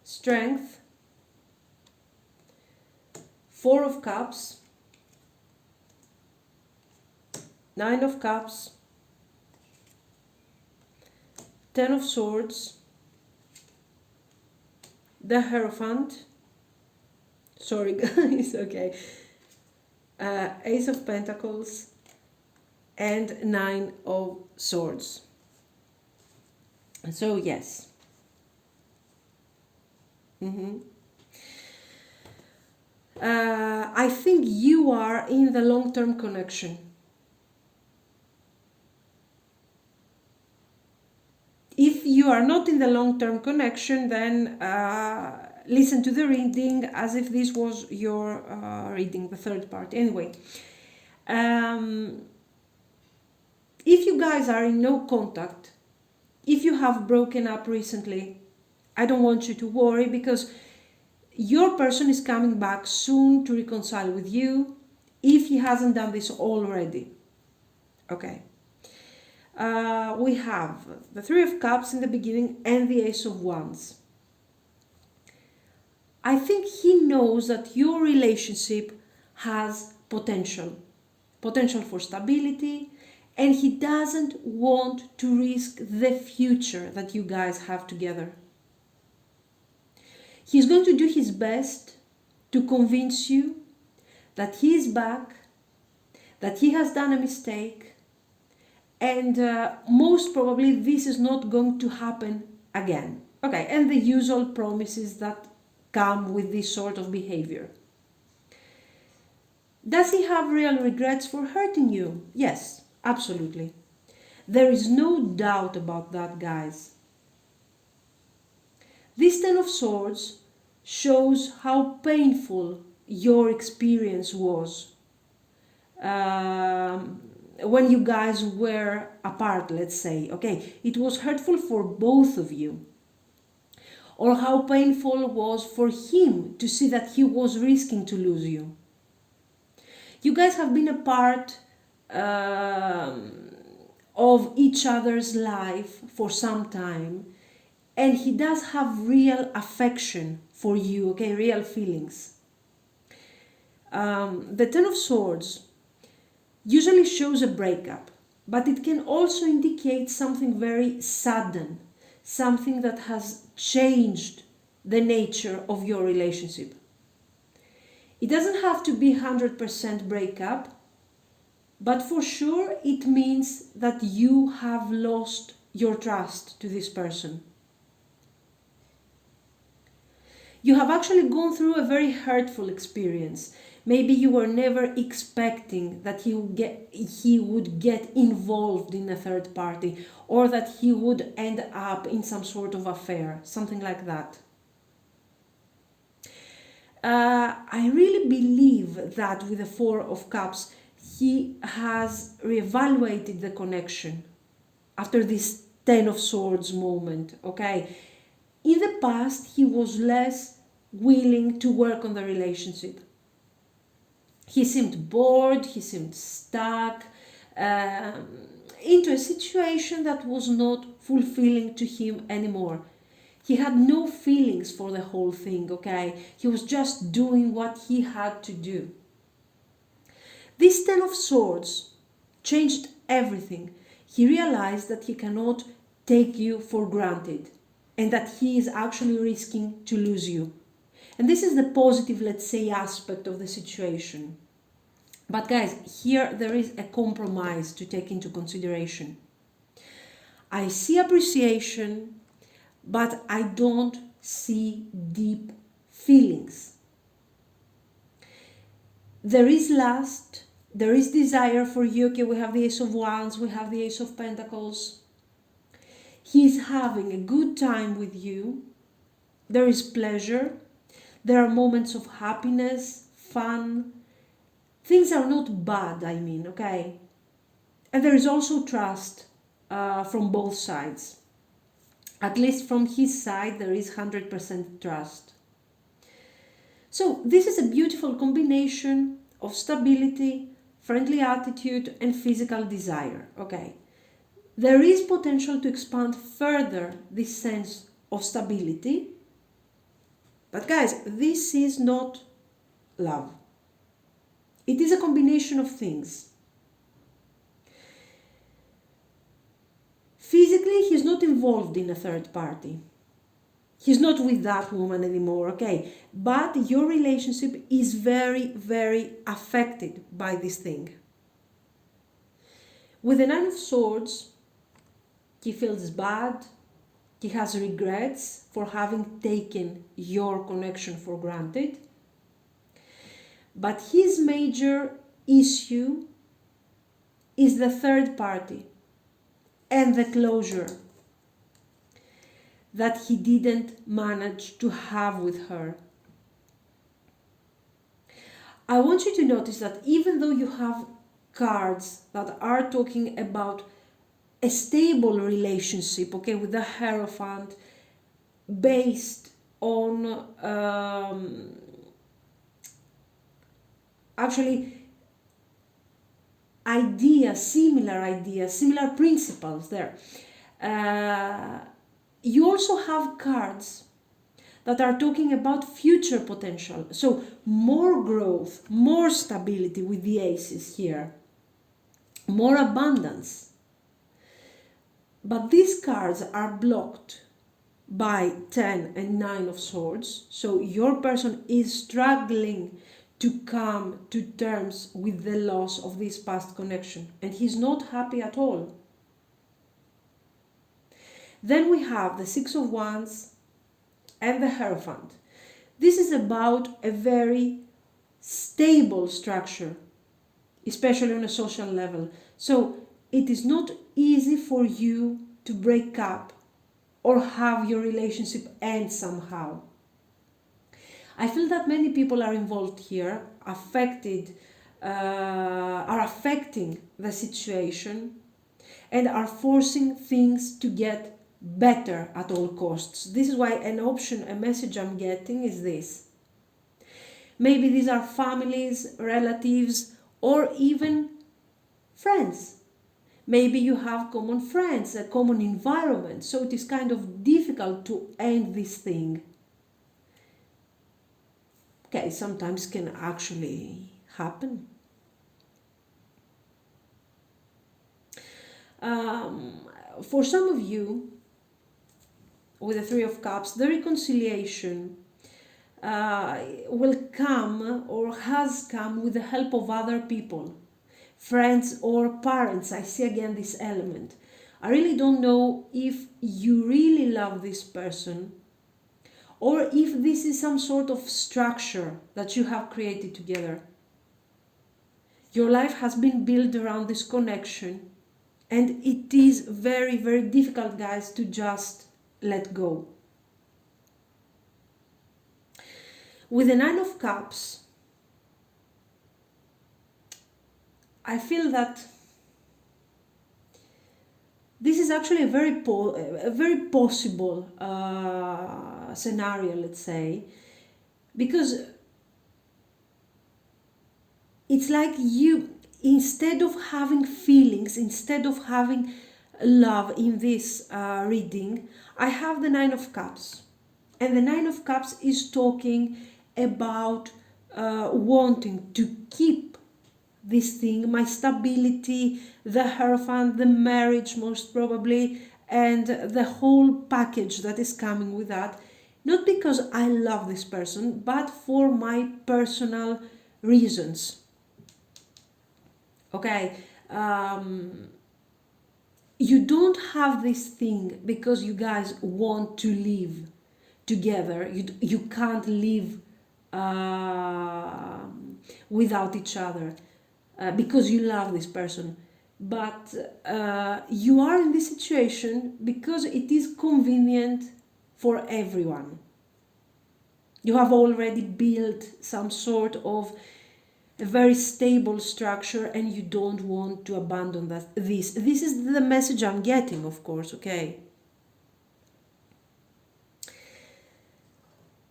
Strength, Four of Cups, Nine of Cups, Ten of Swords, the Hierophant, sorry guys, okay, Ace of Pentacles, and Nine of Swords. So yes. I think you are in the long-term connection. If you are not in the long-term connection, then listen to the reading as if this was your reading, the third part. Anyway, if you guys are in no contact, if you have broken up recently, I don't want you to worry, because your person is coming back soon to reconcile with you, if he hasn't done this already. Okay. We have the Three of Cups in the beginning and the Ace of Wands. I think he knows that your relationship has potential for stability, and he doesn't want to risk the future that you guys have together. He's going to do his best to convince you that he is back, that he has done a mistake, and most probably this is not going to happen again. Okay, and the usual promises that come with this sort of behavior. Does he have real regrets for hurting you? Yes, absolutely. There is no doubt about that, guys. This Ten of Swords shows how painful your experience was when you guys were apart, let's say. Okay, it was hurtful for both of you. Or how painful it was for him to see that he was risking to lose you. You guys have been apart of each other's life for some time, and he does have real affection for you, okay, real feelings. The Ten of Swords usually shows a breakup, but it can also indicate something very sudden, something that has changed the nature of your relationship. It doesn't have to be 100% breakup, but for sure it means that you have lost your trust to this person. You have actually gone through a very hurtful experience. Maybe you were never expecting that he would get involved in a third party, or that he would end up in some sort of affair, something like that. I really believe that with the Four of Cups, he has reevaluated the connection after this Ten of Swords moment, okay? In the past, he was less willing to work on the relationship. He seemed bored, he seemed stuck into a situation that was not fulfilling to him anymore. He had no feelings for the whole thing, okay? He was just doing what he had to do. This Ten of Swords changed everything. He realized that he cannot take you for granted and that he is actually risking to lose you. And this is the positive, let's say, aspect of the situation. But guys, here there is a compromise to take into consideration. I see appreciation, but I don't see deep feelings. There is lust, there is desire for you. Okay, we have the Ace of Wands, we have the Ace of Pentacles. He's having a good time with you. There is pleasure. There are moments of happiness, fun. Things are not bad, I mean, okay? And there is also trust from both sides. At least from his side, there is 100% trust. So this is a beautiful combination of stability, friendly attitude, and physical desire, okay? There is potential to expand further this sense of stability. But guys, this is not love. It is a combination of things. Physically, he's not involved in a third party. He's not with that woman anymore, okay? But your relationship is very, very affected by this thing. With the Nine of Swords, he feels bad. He has regrets for having taken your connection for granted. But his major issue is the third party and the closure that he didn't manage to have with her. I want you to notice that even though you have cards that are talking about a stable relationship, okay, with the Hierophant, based on similar principles there. You also have cards that are talking about future potential. So more growth, more stability with the aces here, more abundance. But these cards are blocked by 10 and 9 of Swords. So your person is struggling to come to terms with the loss of this past connection. And he's not happy at all. Then we have the Six of Wands and the Hierophant. This is about a very stable structure, especially on a social level. So it is not easy for you to break up or have your relationship end somehow. I feel that many people are involved here, are affecting the situation and are forcing things to get better at all costs. This is why a message I'm getting is this. Maybe these are families, relatives, or even friends. Maybe you have common friends, a common environment, so it is kind of difficult to end this thing. Okay, sometimes can actually happen. Um, for some of you, with the Three of Cups, the reconciliation will come or has come with the help of other people, friends or parents. I see again this element. I really don't know if you really love this person or if this is some sort of structure that you have created together. Your life has been built around this connection, and it is very, very difficult, guys, to just let go. With the Nine of Cups, I feel that this is actually a very possible scenario, let's say, because it's like you, instead of having feelings, instead of having love in this reading, I have the Nine of Cups. And the Nine of Cups is talking about wanting to keep this thing, my stability, the Hierophant, the marriage most probably, and the whole package that is coming with that. Not because I love this person, but for my personal reasons. Okay, you don't have this thing because you guys want to live together. You can't live without each other because you love this person. But you are in this situation because it is convenient for everyone. You have already built some sort of a very stable structure and you don't want to abandon this. This is the message I'm getting, of course, okay?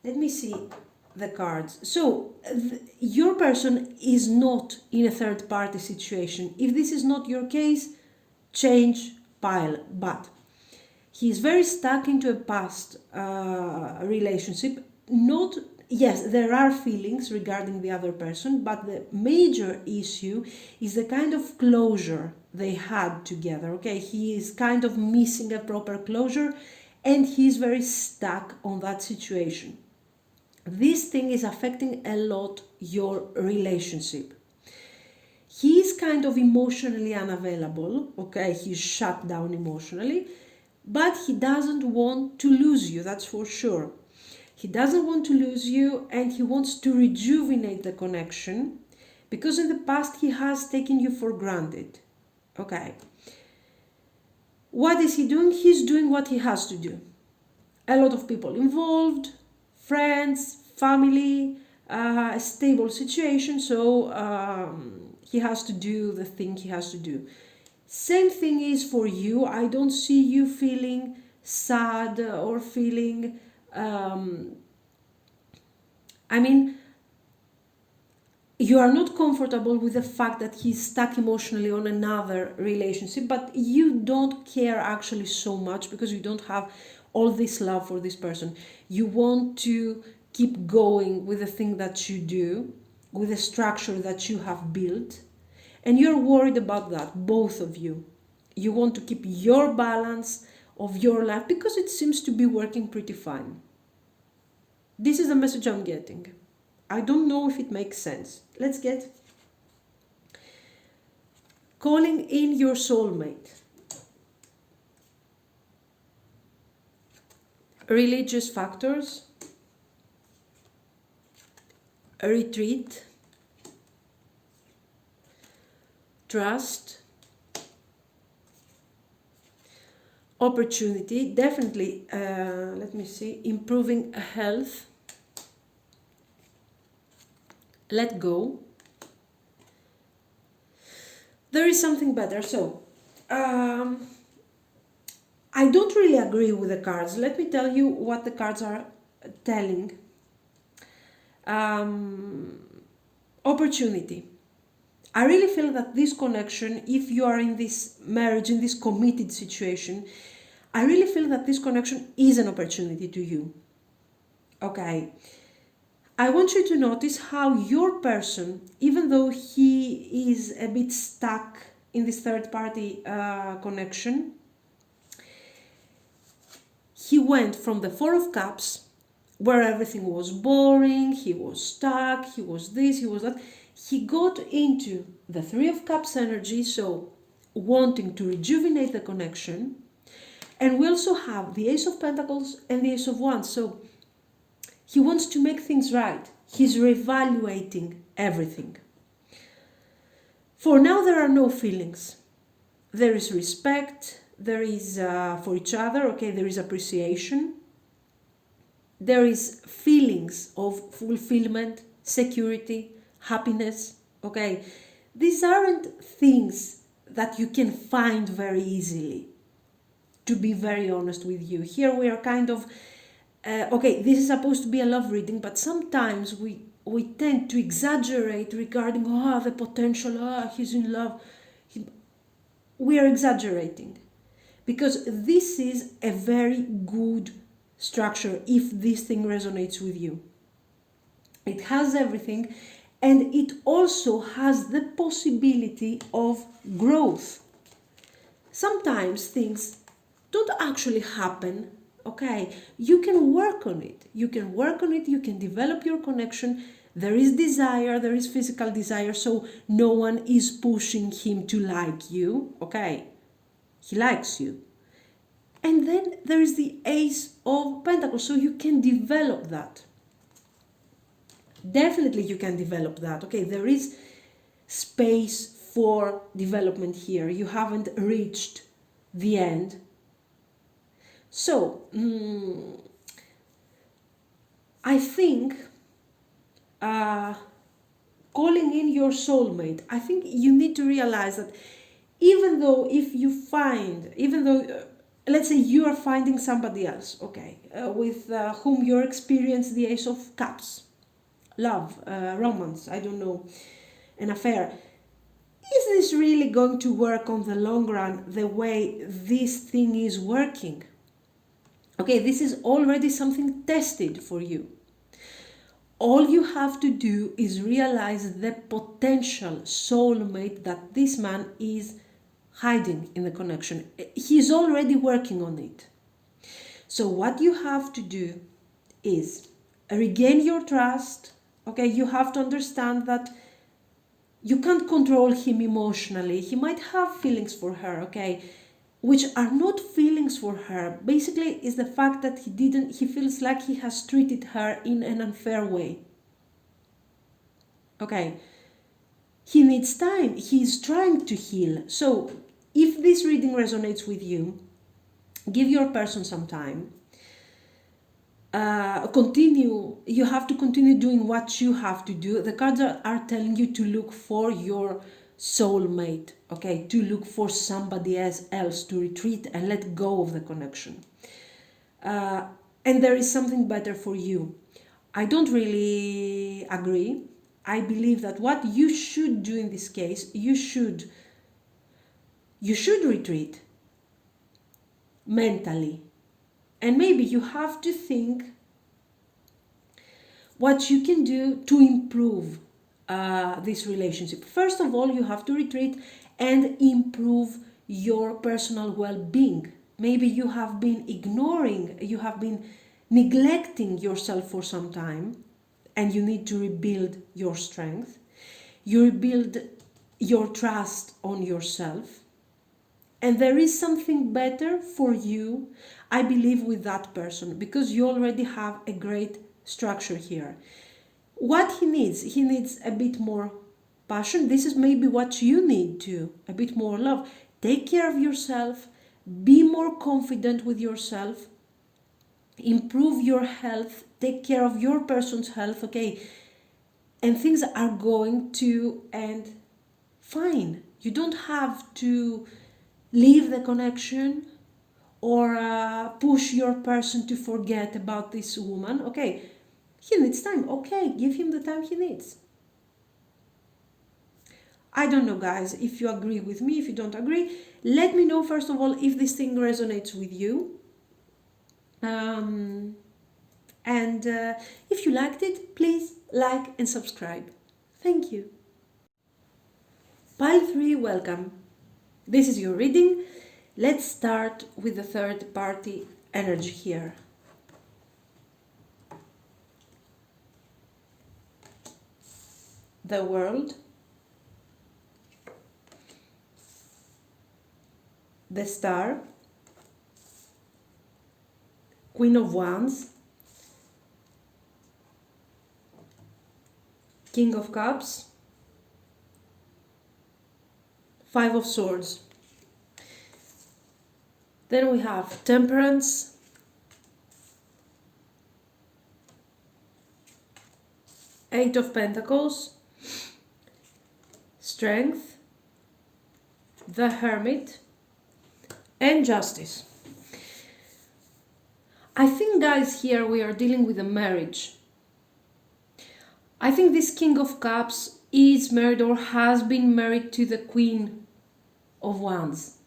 Let me see the cards. So, your person is not in a third party situation. If this is not your case, change pile. But he is very stuck into a past relationship. Not, yes, there are feelings regarding the other person, but the major issue is the kind of closure they had together. Okay, he is kind of missing a proper closure and he is very stuck on that situation. This thing is affecting a lot your relationship. He is kind of emotionally unavailable, okay, he's shut down emotionally, but he doesn't want to lose you, that's for sure. He doesn't want to lose you and he wants to rejuvenate the connection because in the past he has taken you for granted. Okay. What is he doing? He's doing what he has to do. A lot of people involved, friends, family, a stable situation, so he has to do the thing he has to do. Same thing is for you. I don't see you feeling sad or feeling you are not comfortable with the fact that he's stuck emotionally on another relationship, but you don't care actually so much because you don't have all this love for this person. You want to keep going with the thing that you do, with the structure that you have built, and you're worried about that, both of you. You want to keep your balance of your life because it seems to be working pretty fine. This is the message I'm getting. I don't know if it makes sense. Let's get calling in your soulmate. Religious factors. A retreat. Trust. Opportunity. Definitely, let me see, improving health. Let go. There is something better. So, I don't really agree with the cards. Let me tell you what the cards are telling. Opportunity. I really feel that this connection, if you are in this marriage, in this committed situation, I really feel that this connection is an opportunity to you. Okay. I want you to notice how your person, even though he is a bit stuck in this third party connection, he went from the Four of Cups, where everything was boring, he was stuck, he was this, he was that. He got into the Three of Cups energy, so wanting to rejuvenate the connection. And we also have the Ace of Pentacles and the Ace of Wands. So he wants to make things right. He's reevaluating everything. For now, there are no feelings. There is respect, there is for each other, okay, there is appreciation. There is feelings of fulfillment, security, happiness, okay. These aren't things that you can find very easily, to be very honest with you. Here we are kind of, okay, this is supposed to be a love reading, but sometimes we tend to exaggerate regarding, the potential, he's in love. We are exaggerating, because this is a very good structure if this thing resonates with you. It has everything, and it also has the possibility of growth. Sometimes things don't actually happen, okay? You can work on it. You can develop your connection. There is desire, there is physical desire, so no one is pushing him to like you, okay? He likes you. And then there is the Ace of Pentacles, so you can develop that. Definitely you can develop that, okay? There is space for development here. You haven't reached the end. So, I think calling in your soulmate, I think you need to realize that even though let's say you are finding somebody else, okay, with whom you experience the Ace of Cups, love, romance, I don't know, an affair. Is this really going to work on the long run the way this thing is working? Okay, this is already something tested for you. All you have to do is realize the potential soulmate that this man is hiding in the connection. He's already working on it. So what you have to do is regain your trust. Okay, you have to understand that you can't control him emotionally. He might have feelings for her, okay, which are not feelings for her. Basically, is the fact that he feels like he has treated her in an unfair way. Okay, he needs time. He's trying to heal. So if this reading resonates with you, give your person some time. You have to continue doing what you have to do. The cards are telling you to look for your soulmate, okay, to look for somebody else to retreat and let go of the connection. And there is something better for you. I don't really agree. I believe that what you should do in this case, you should retreat mentally. And maybe you have to think what you can do to improve this relationship. First of all, you have to retreat and improve your personal well-being. Maybe you have been neglecting yourself for some time, and you need to rebuild your strength. You rebuild your trust on yourself. And there is something better for you, I believe, with that person, because you already have a great structure here. What he needs a bit more passion. This is maybe what you need too, a bit more love. Take care of yourself, be more confident with yourself, improve your health, take care of your person's health, okay? And things are going to end fine. You don't have to leave the connection or push your person to forget about this woman. Okay, he needs time. Okay, give him the time he needs. I don't know, guys, if you agree with me, if you don't agree. Let me know, first of all, if this thing resonates with you. And if you liked it, please like and subscribe. Thank you. Pile 3, welcome. This is your reading. Let's start with the third party energy here. The World, the Star, Queen of Wands, King of Cups, Five of Swords. Then we have Temperance, Eight of Pentacles, Strength, the Hermit, and Justice. I think, guys, here we are dealing with a marriage. I think this King of Cups is married or has been married to the Queen of Wands.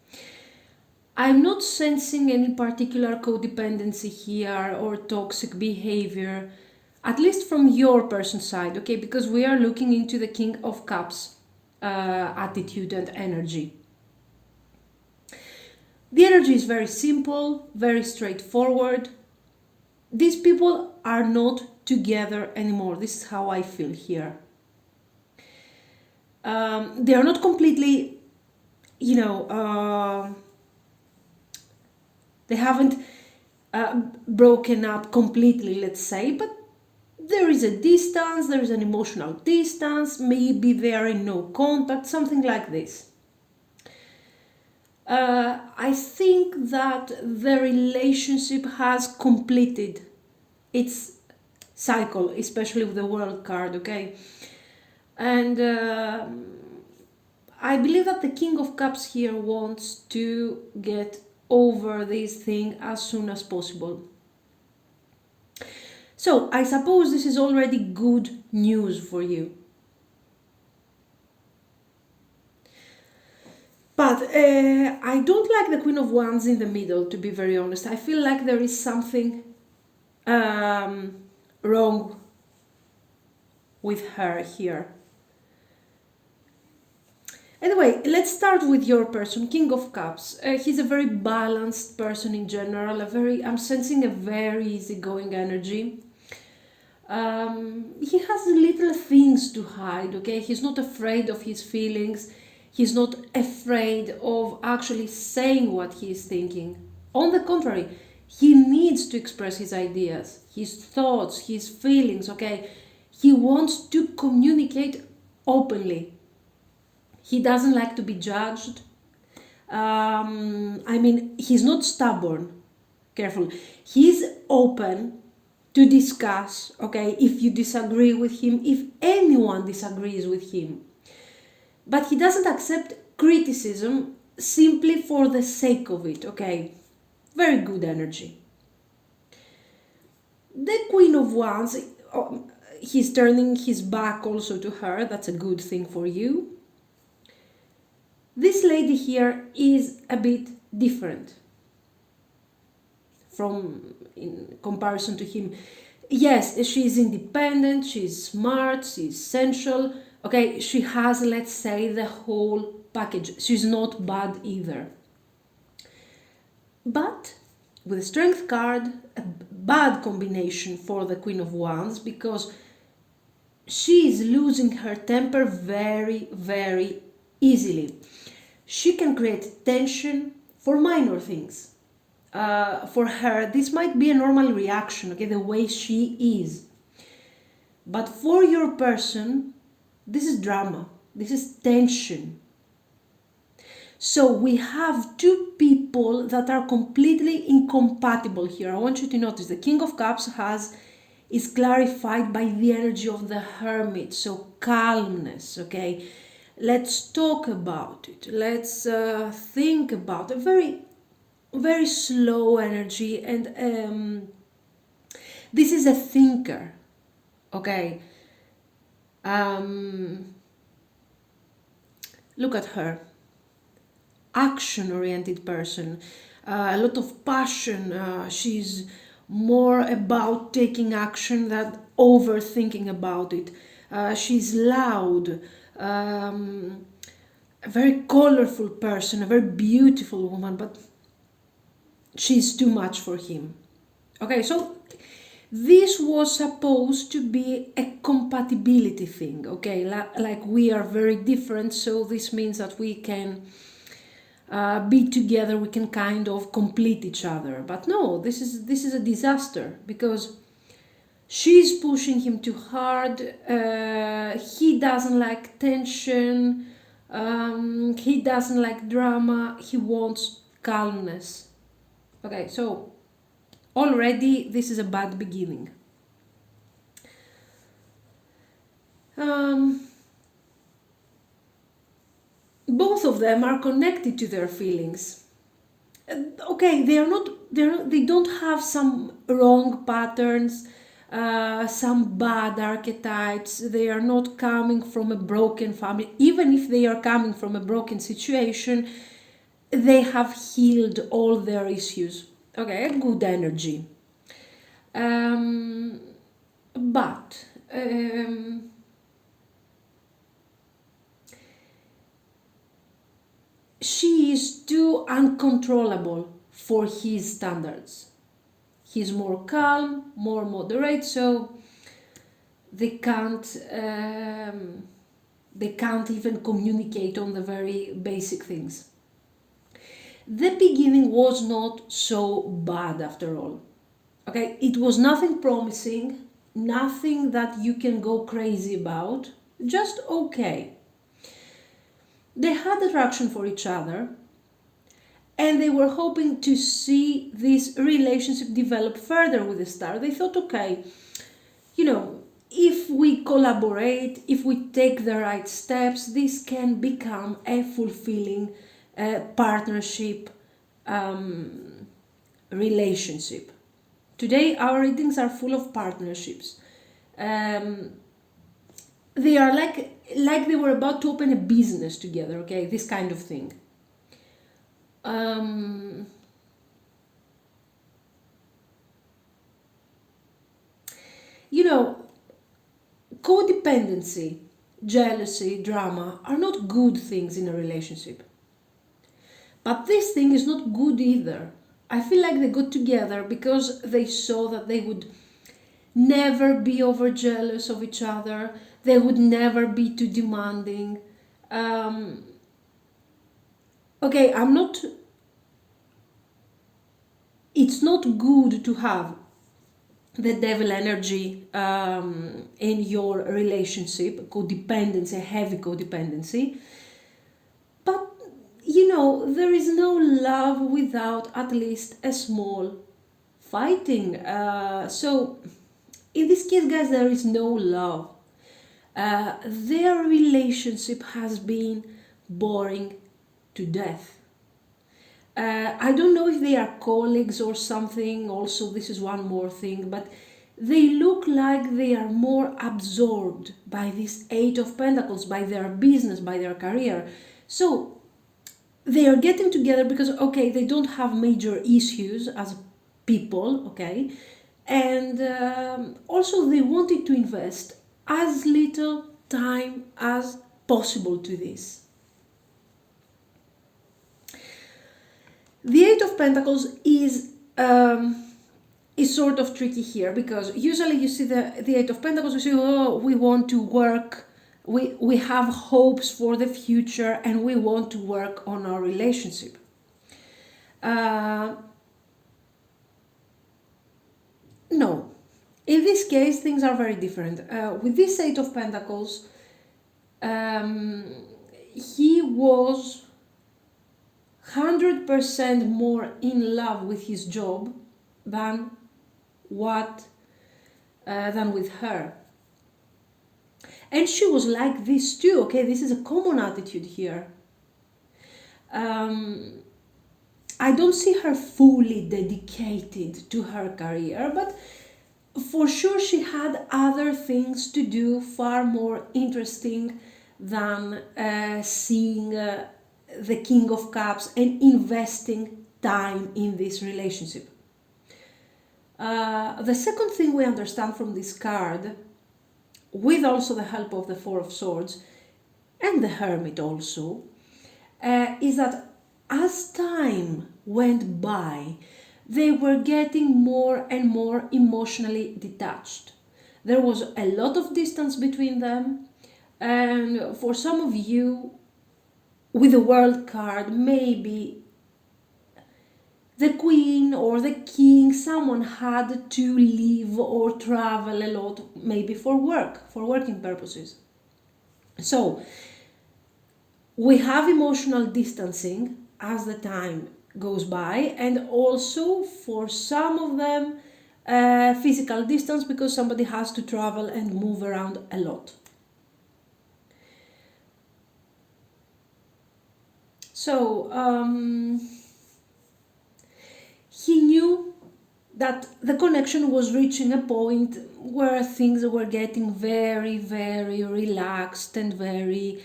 I'm not sensing any particular codependency here or toxic behavior, at least from your person's side, okay? Because we are looking into the King of Cups attitude and energy. The energy is very simple, very straightforward. These people are not together anymore. This is how I feel here. They are not completely, they haven't broken up completely, let's say, but there is a distance, there is an emotional distance, maybe they are in no contact, something like this. I think that the relationship has completed its cycle, especially with the World card, okay? And I believe that the King of Cups here wants to get over this thing as soon as possible. So I suppose this is already good news for you. But I don't like the Queen of Wands in the middle, to be very honest. I feel like there is something wrong with her here. Anyway, let's start with your person, King of Cups. He's a very balanced person in general. I'm sensing a very easygoing energy. He has little things to hide, okay? He's not afraid of his feelings. He's not afraid of actually saying what he is thinking. On the contrary, he needs to express his ideas, his thoughts, his feelings, okay? He wants to communicate openly. He doesn't like to be judged. He's not stubborn. Careful. He's open to discuss, okay, if you disagree with him, if anyone disagrees with him. But he doesn't accept criticism simply for the sake of it, okay? Very good energy. The Queen of Wands, he's turning his back also to her. That's a good thing for you. This lady here is a bit different in comparison to him. Yes, she's independent, she's smart, she's sensual. Okay, she has, let's say, the whole package. She's not bad either. But with the Strength card, a bad combination for the Queen of Wands, because she is losing her temper very, very easily. She can create tension for minor things. For her, this might be a normal reaction, okay, the way she is. But for your person, this is drama, this is tension. So we have two people that are completely incompatible here. I want you to notice the King of Cups is clarified by the energy of the Hermit, so calmness, okay? Let's talk about it. Let's think about a very, very slow energy, and this is a thinker, okay? Look at her. Action-oriented person, a lot of passion. She's more about taking action than overthinking about it. She's loud, a very colorful person, a very beautiful woman, but she's too much for him. Okay, so this was supposed to be a compatibility thing, okay? Like we are very different, so this means that we can be together, we can kind of complete each other. But no, this is a disaster because she's pushing him too hard. He doesn't like tension. He doesn't like drama. He wants calmness. Okay, so already this is a bad beginning. Both of them are connected to their feelings. Okay, they don't have some wrong patterns, some bad archetypes. They are not coming from a broken family. Even if they are coming from a broken situation, they have healed all their issues. Okay, a good energy. But she is too uncontrollable for his standards. He's more calm, more moderate, so they can't even communicate on the very basic things. The beginning was not so bad after all. Okay, it was nothing promising, nothing that you can go crazy about, just okay. They had attraction for each other and they were hoping to see this relationship develop further with the star. They thought, okay, if we collaborate, if we take the right steps, this can become a fulfilling partnership relationship. Today, our readings are full of partnerships. They are like they were about to open a business together, okay? This kind of thing. Codependency, jealousy, drama are not good things in a relationship. But this thing is not good either. I feel like they got together because they saw that they would never be over jealous of each other. They would never be too demanding. Okay, it's not good to have the devil energy in your relationship, codependency, heavy codependency. But, there is no love without at least a small fighting. So, in this case, guys, there is no love. Their relationship has been boring to death. I don't know if they are colleagues or something. Also, this is one more thing, but they look like they are more absorbed by this Eight of Pentacles, by their business, by their career. So they are getting together because, okay, they don't have major issues as people, okay, and also they wanted to invest as little time as possible to this. The Eight of Pentacles is sort of tricky here because usually you see the Eight of Pentacles, you say, oh, we want to work, we have hopes for the future and we want to work on our relationship. No, in this case things are very different. With this Eight of Pentacles, he was 100% more in love with his job than with her. And she was like this too, okay? This is a common attitude here. I don't see her fully dedicated to her career, but for sure she had other things to do far more interesting than seeing the King of Cups and investing time in this relationship. The second thing we understand from this card, with also the help of the Four of Swords and the Hermit also, is that as time went by, they were getting more and more emotionally detached. There was a lot of distance between them, and for some of you, with the World card, maybe the Queen or the King, someone had to leave or travel a lot, maybe for work, for working purposes. So, we have emotional distancing as the time goes by, and also for some of them, physical distance because somebody has to travel and move around a lot. So, he knew that the connection was reaching a point where things were getting very, very relaxed and very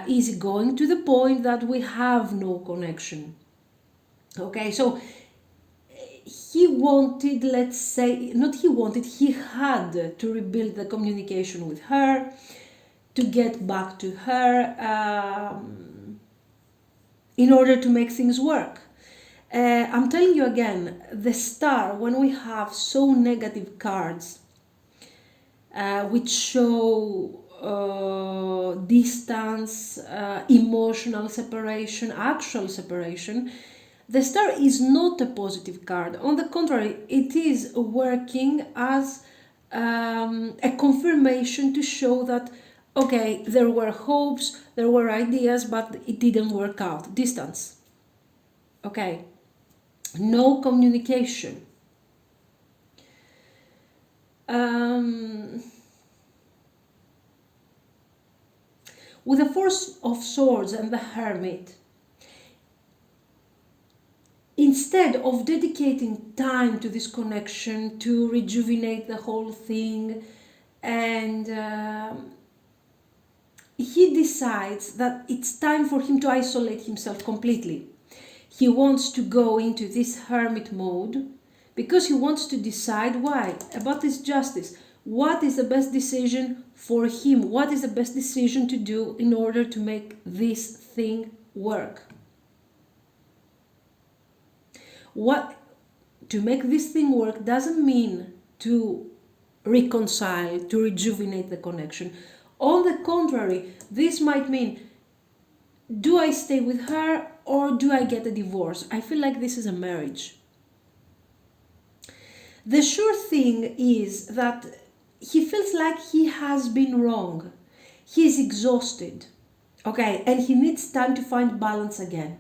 easygoing, to the point that we have no connection. Okay, so he wanted, let's say, not he wanted, he had to rebuild the communication with her, to get back to her in order to make things work. I'm telling you again, the star, when we have so negative cards, which show distance, emotional separation, actual separation, the star is not a positive card. On the contrary, it is working as a confirmation to show that, okay, there were hopes, there were ideas, but it didn't work out. Distance. Okay. No communication. With the Four of Swords and the Hermit, instead of dedicating time to this connection, to rejuvenate the whole thing, and he decides that it's time for him to isolate himself completely. He wants to go into this hermit mode because he wants to decide why, about this justice. What is the best decision for him? What is the best decision to do in order to make this thing work? What to make this thing work doesn't mean to reconcile, to rejuvenate the connection. On the contrary, this might mean, do I stay with her or do I get a divorce? I feel like this is a marriage. The sure thing is that he feels like he has been wrong. He is exhausted, okay, and he needs time to find balance again.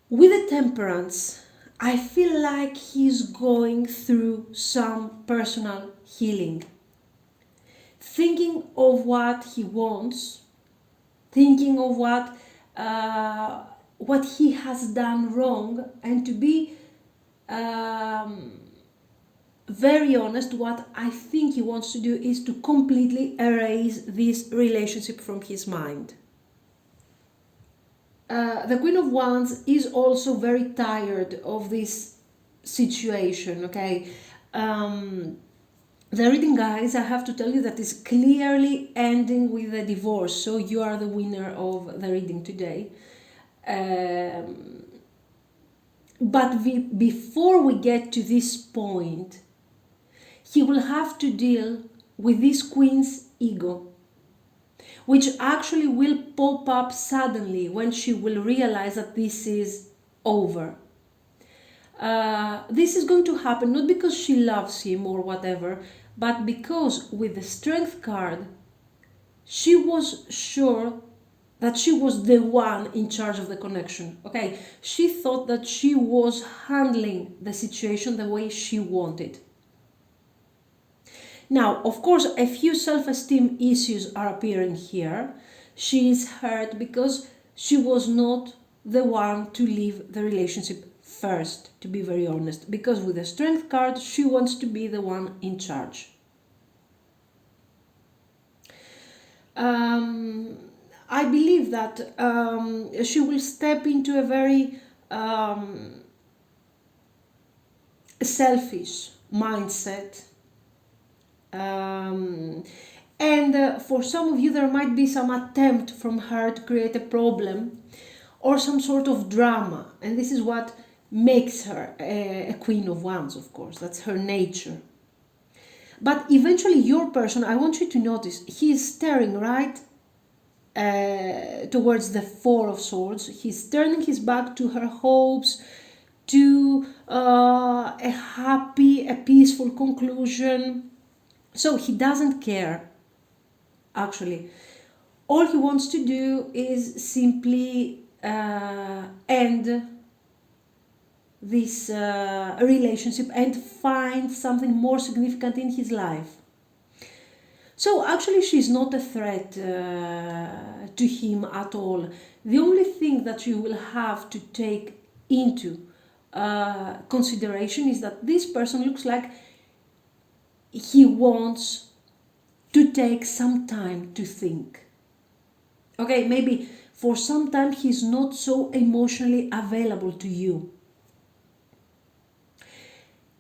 With the Temperance, I feel like he's going through some personal healing. Thinking of what he wants, thinking of what he has done wrong, and to be very honest, what I think he wants to do is to completely erase this relationship from his mind. The Queen of Wands is also very tired of this situation, okay? The reading, guys, I have to tell you that is clearly ending with a divorce, so you are the winner of the reading today. But before we get to this point, he will have to deal with this Queen's ego, which actually will pop up suddenly when she will realize that this is over. This is going to happen not because she loves him or whatever, but because with the Strength card, she was sure that she was the one in charge of the connection. Okay, she thought that she was handling the situation the way she wanted. Now, of course, a few self-esteem issues are appearing here. She is hurt because she was not the one to leave the relationship first, to be very honest. Because with the Strength card, she wants to be the one in charge. believe that she will step into a very selfish mindset. And for some of you, there might be some attempt from her to create a problem or some sort of drama. And this is what makes her a Queen of Wands, of course. That's her nature. But eventually, your person, I want you to notice, he is staring right towards the Four of Swords. He's turning his back to her hopes, to a happy, a peaceful conclusion. So he doesn't care, actually. All he wants to do is simply end this relationship and find something more significant in his life. So actually she's not a threat to him at all. The only thing that you will have to take into consideration is that this person looks like he wants to take some time to think. Okay, maybe for some time he's not so emotionally available to you.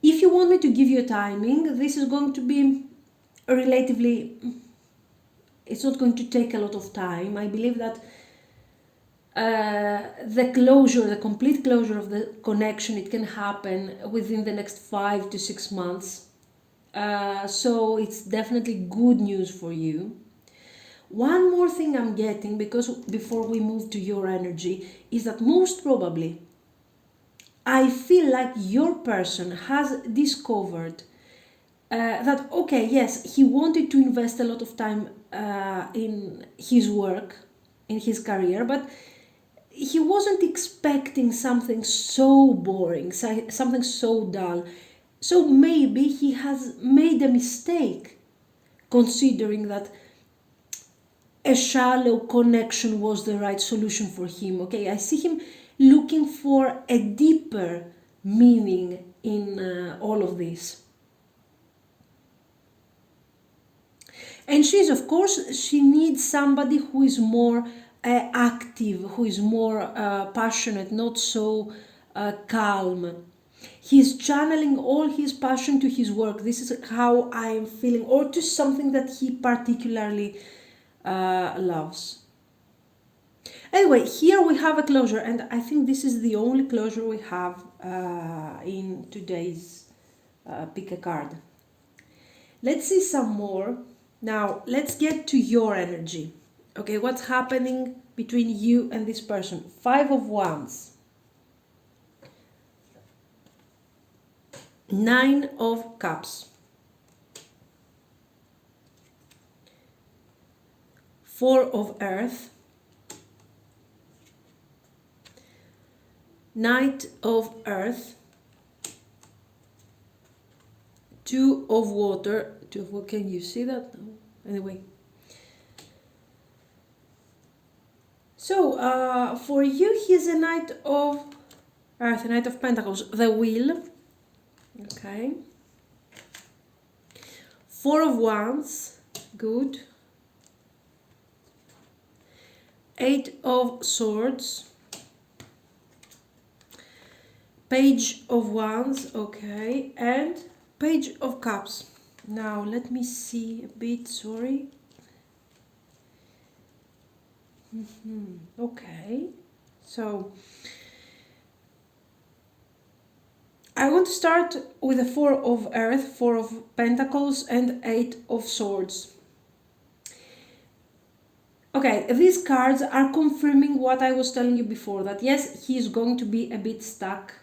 If you want me to give you a timing, this is going to be relatively, it's not going to take a lot of time. I believe that the closure, the complete closure of the connection, it can happen within the next 5 to 6 months. So it's definitely good news for you. One more thing I'm getting, because before we move to your energy, is that most probably I feel like your person has discovered that, okay, yes, he wanted to invest a lot of time in his work, in his career, but he wasn't expecting something so boring, something so dull. So maybe he has made a mistake considering that a shallow connection was the right solution for him. Okay, I see him looking for a deeper meaning in all of this. And she's, of course, she needs somebody who is more active, who is more passionate, not so calm. He's channeling all his passion to his work. This is how I am feeling, or to something that he particularly loves. Anyway, here we have a closure, and I think this is the only closure we have in today's pick a card. Let's see some more. Now, let's get to your energy. Okay, what's happening between you and this person? 5 of Wands. 9 of Cups. 4 of Earth. Knight of Earth. 2 of Water. Can you see that? No. Anyway. So, for you, he's a Knight of Earth, a Knight of Pentacles. The Wheel. Okay. 4 of Wands. Good. 8 of Swords. Page of Wands. Okay. And Page of Cups. Now, let me see a bit, sorry. Okay. So, I want to start with the 4 of Earth, 4 of Pentacles, and 8 of Swords. Okay, these cards are confirming what I was telling you before, that yes, he is going to be a bit stuck,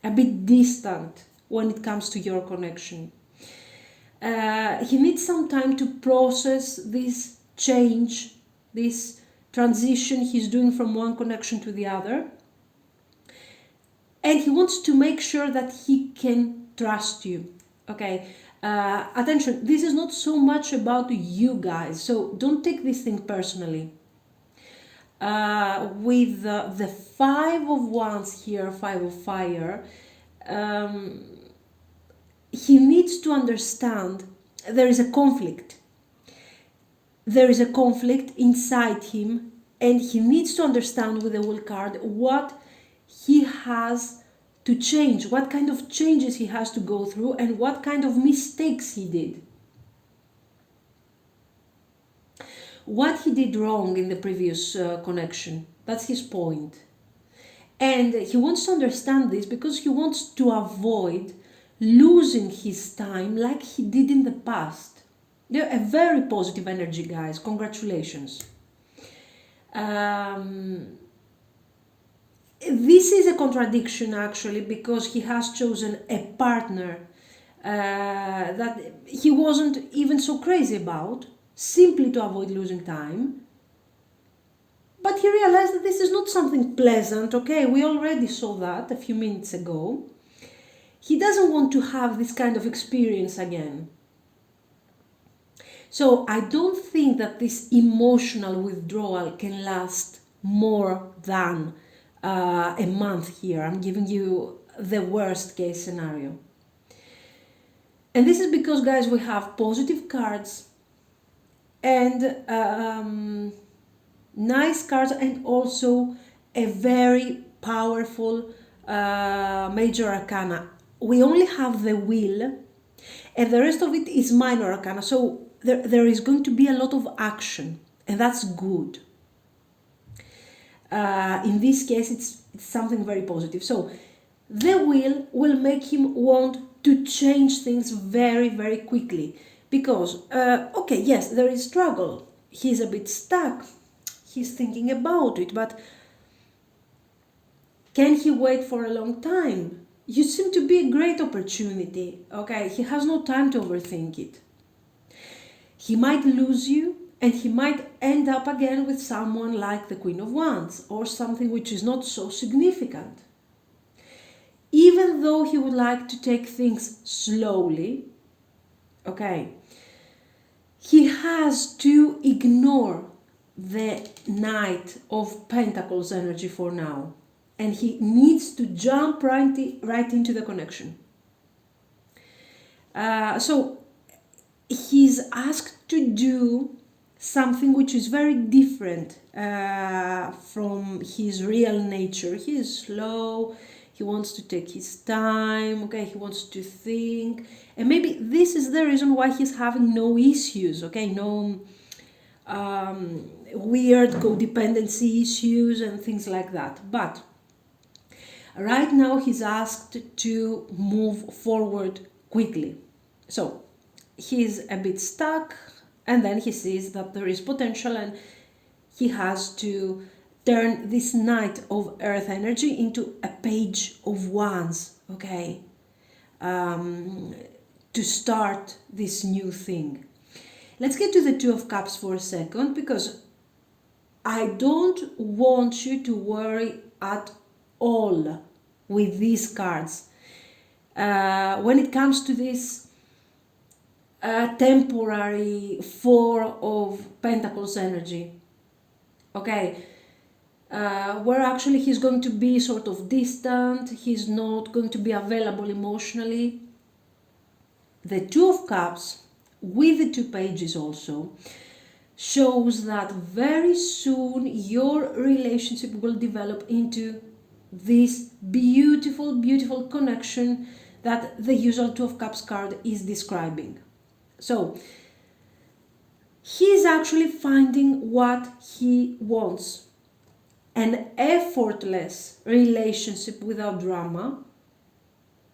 a bit distant when it comes to your connection. He needs some time to process this change, this transition he's doing from one connection to the other. And he wants to make sure that he can trust you. Okay, attention, this is not so much about you guys, so don't take this thing personally. With the 5 of Wands here, 5 of Fire, he needs to understand there is a conflict. There is a conflict inside him and he needs to understand with the Will card what he has to change, what kind of changes he has to go through, and what kind of mistakes he did. What he did wrong in the previous connection. That's his point. And he wants to understand this because he wants to avoid losing his time like he did in the past. They're a very positive energy, guys. Congratulations. This is a contradiction, actually, because he has chosen a partner that he wasn't even so crazy about, simply to avoid losing time. But he realized that this is not something pleasant, okay? We already saw that a few minutes ago. He doesn't want to have this kind of experience again. So I don't think that this emotional withdrawal can last more than a month here. I'm giving you the worst case scenario. And this is because, guys, we have positive cards and nice cards, and also a very powerful major arcana. We only have the Wheel, and the rest of it is minor arcana. So there is going to be a lot of action, and that's good. In this case, it's something very positive. So the Wheel will make him want to change things very, very quickly. Because, okay, yes, there is struggle. He's a bit stuck. He's thinking about it, but can he wait for a long time? You seem to be a great opportunity, okay? He has no time to overthink it. He might lose you, and he might end up again with someone like the Queen of Wands, or something which is not so significant. Even though he would like to take things slowly, okay, he has to ignore the Knight of Pentacles energy for now. And he needs to jump right into the connection. So he's asked to do something which is very different from his real nature. He is slow, he wants to take his time, okay, he wants to think. And maybe this is the reason why he's having no issues, okay, no weird codependency issues and things like that. But right now he's asked to move forward quickly. So he's a bit stuck, and then he sees that there is potential, and he has to turn this Knight of Earth energy into a Page of Wands, okay, to start this new thing. Let's get to the Two of Cups for a second, because I don't want you to worry at all with these cards. When it comes to this temporary Four of Pentacles energy, okay, where actually he's going to be sort of distant, he's not going to be available emotionally. The Two of Cups with the two pages also shows that very soon your relationship will develop into this beautiful, beautiful connection that the usual Two of Cups card is describing. So he's actually finding what he wants. An effortless relationship without drama.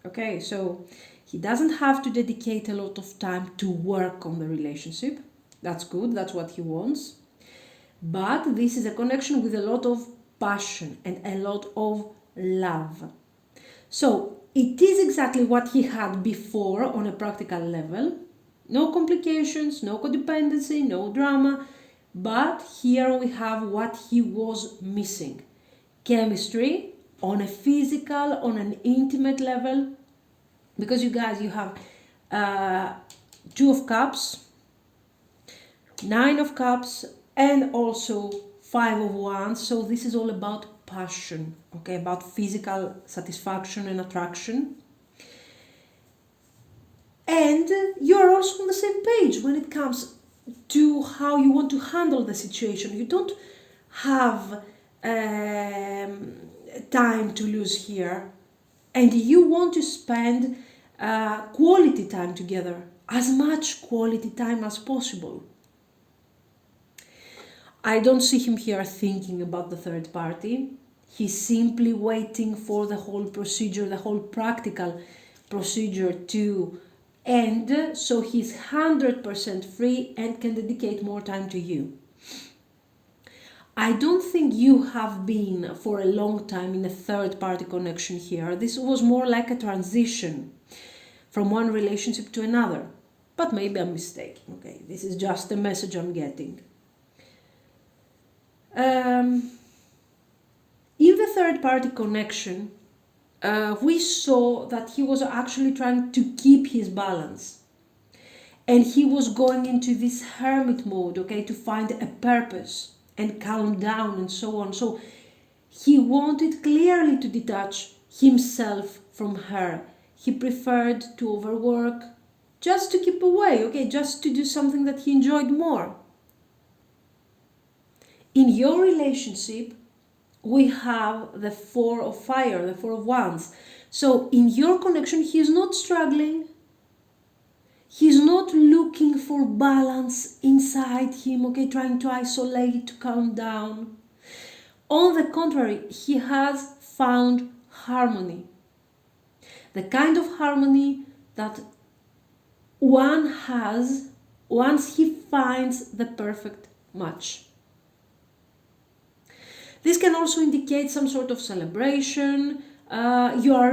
Okay, so he doesn't have to dedicate a lot of time to work on the relationship. That's good, that's what he wants. But this is a connection with a lot of passion and a lot of love. So it is exactly what he had before on a practical level. No complications, no codependency, no drama. But here we have what he was missing. Chemistry on a physical, on an intimate level. Because you guys, you have Two of Cups, Nine of Cups, and also Five of Wands. So this is all about passion, okay, about physical satisfaction and attraction. And you're also on the same page when it comes to how you want to handle the situation. You don't have time to lose here, and you want to spend quality time together, as much quality time as possible. I don't see him here thinking about the third party. He's simply waiting for the whole procedure, the whole practical procedure to end, so he's 100% free and can dedicate more time to you. I don't think you have been for a long time in a third party connection here. This was more like a transition from one relationship to another. But maybe I'm mistaken, okay? This is just the message I'm getting. In the third party connection, we saw that he was actually trying to keep his balance. And he was going into this hermit mode, okay, to find a purpose and calm down and so on. So he wanted clearly to detach himself from her. He preferred to overwork just to keep away, okay, just to do something that he enjoyed more. In your relationship, we have the Four of Fire, the Four of Wands. So in your connection, he's not struggling. He's not looking for balance inside him, okay, trying to isolate, to calm down. On the contrary, he has found harmony. The kind of harmony that one has once he finds the perfect match. This can also indicate some sort of celebration. You are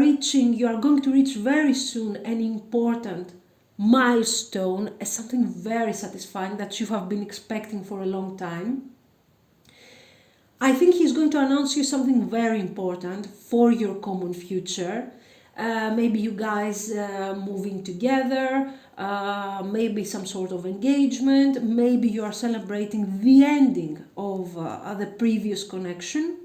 going to reach very soon an important milestone, as something very satisfying that you have been expecting for a long time. I think he's going to announce you something very important for your common future. Maybe you guys moving together, maybe some sort of engagement, maybe you are celebrating the ending of the previous connection.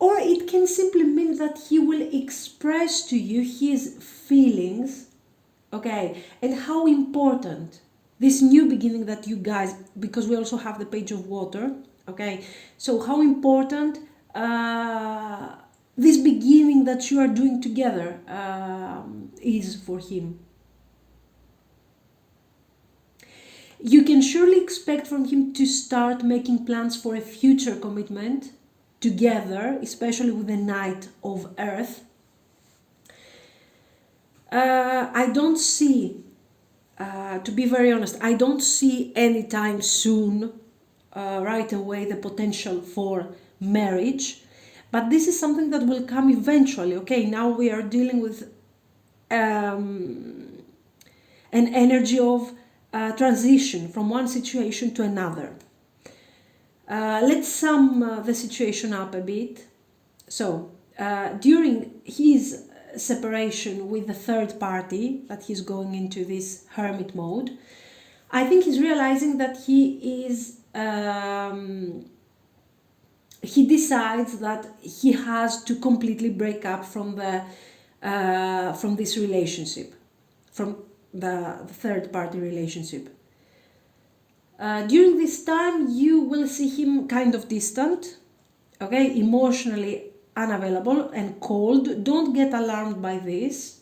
Or it can simply mean that he will express to you his feelings, okay, and how important this new beginning that you guys, because we also have the Page of Water, okay, so how important this beginning that you are doing together is for him. You can surely expect from him to start making plans for a future commitment together, especially with the Knight of Earth. I don't see, to be very honest, I don't see anytime soon, right away, the potential for marriage. But this is something that will come eventually, okay? Now we are dealing with an energy of transition from one situation to another. Let's sum the situation up a bit. So, during his separation with the third party, that he's going into this hermit mode, I think he's realizing that he decides that he has to completely break up from this relationship, from the third party relationship. During this time, you will see him kind of distant, okay, emotionally unavailable and cold. Don't get alarmed by this.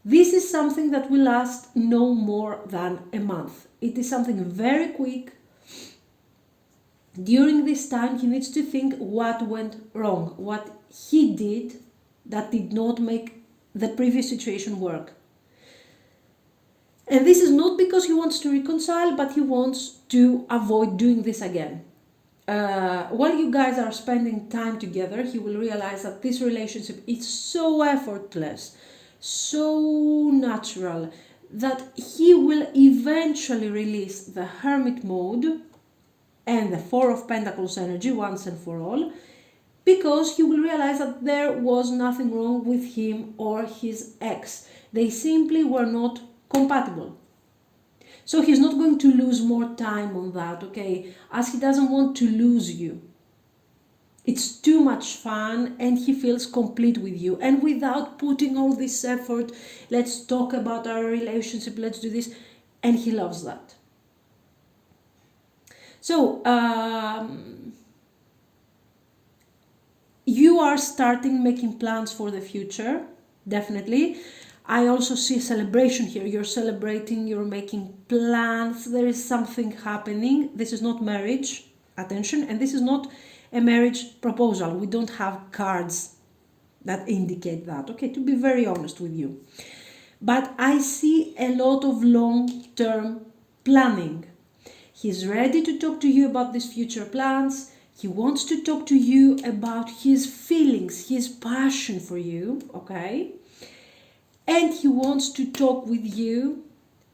This is something that will last no more than a month. It is something very quick. During this time, he needs to think what went wrong, what he did that did not make the previous situation work. And this is not because he wants to reconcile, but he wants to avoid doing this again. While you guys are spending time together, he will realize that this relationship is so effortless, so natural, that he will eventually release the hermit mode and the Four of Pentacles energy once and for all, because he will realize that there was nothing wrong with him or his ex. They simply were not compatible. So he's not going to lose more time on that, okay, as he doesn't want to lose you. It's too much fun and he feels complete with you. And without putting all this effort, let's talk about our relationship, let's do this. And he loves that. So, you are starting making plans for the future, definitely. I also see a celebration here. You're celebrating, you're making plans, there is something happening. This is not marriage, attention, and this is not a marriage proposal. We don't have cards that indicate that, okay, to be very honest with you. But I see a lot of long-term planning. He's ready to talk to you about these future plans. He wants to talk to you about his feelings, his passion for you, okay? And he wants to talk with you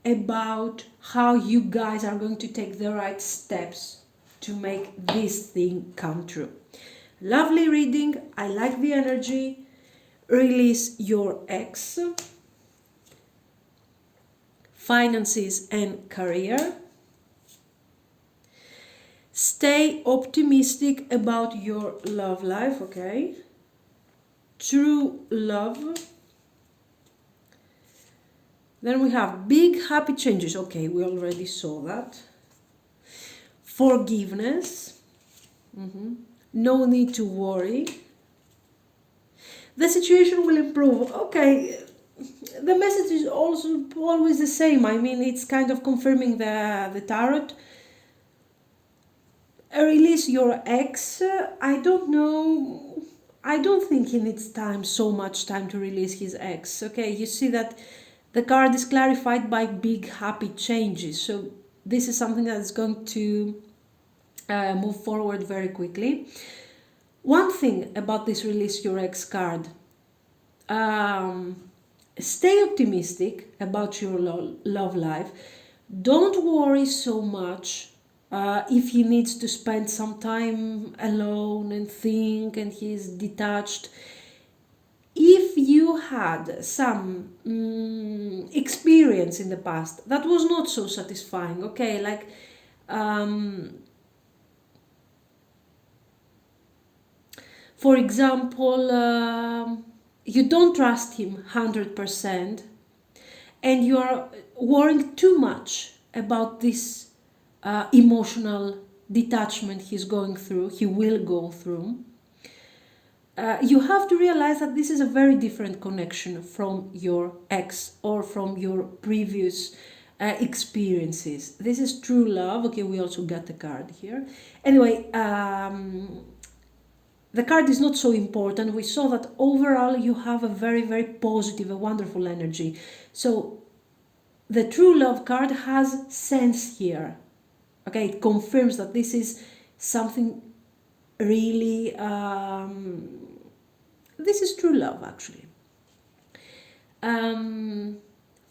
about how you guys are going to take the right steps to make this thing come true. Lovely reading. I like the energy. Release your ex. Finances and career. Stay optimistic about your love life, okay? True love. Then we have big happy changes. Okay, we already saw that. Forgiveness. No need to worry. The situation will improve. Okay, the message is also always the same. I mean, it's kind of confirming the tarot. Release your ex. I don't know. I don't think he needs so much time to release his ex. Okay, you see that the card is clarified by big happy changes. So this is something that is going to move forward very quickly. One thing about this release your ex card. Stay optimistic about your love life. Don't worry so much if he needs to spend some time alone and think and he's detached. If you had some experience in the past that was not so satisfying, okay, like for example, you don't trust him 100% and you are worrying too much about this emotional detachment he will go through. You have to realize that this is a very different connection from your ex or from your previous experiences. This is true love. Okay, we also got the card here. Anyway, the card is not so important. We saw that overall you have a very, very positive, a wonderful energy. So the true love card has sense here. Okay, it confirms that this is something really, this is true love actually.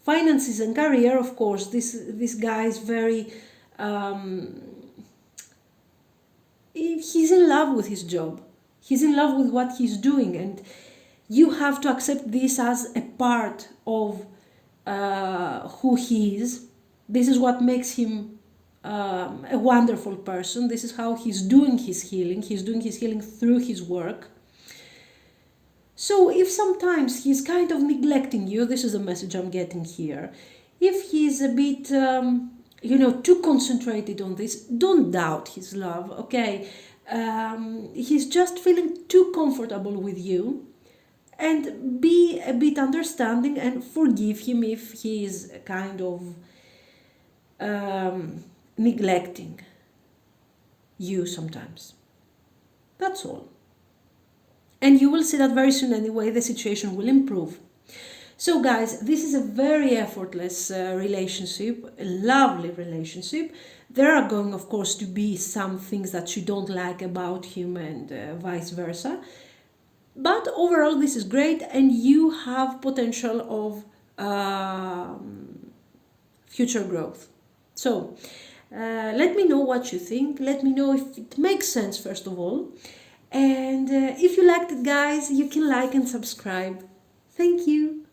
Finances and career, of course, this guy is very, he's in love with his job. He's in love with what he's doing, and you have to accept this as a part of who he is. This is what makes him a wonderful person. This is how he's doing his healing. He's doing his healing through his work. So if sometimes he's kind of neglecting you, this is the message I'm getting here. If he's a bit, too concentrated on this, don't doubt his love, okay? He's just feeling too comfortable with you, and be a bit understanding and forgive him if he is kind of neglecting you sometimes. That's all. And you will see that very soon anyway, the situation will improve. So guys, this is a very effortless relationship, a lovely relationship. There are going, of course, to be some things that you don't like about him and vice versa. But overall, this is great, and you have potential of future growth. So let me know what you think. Let me know if it makes sense, first of all. And if you liked it, guys, you can like and subscribe. Thank you.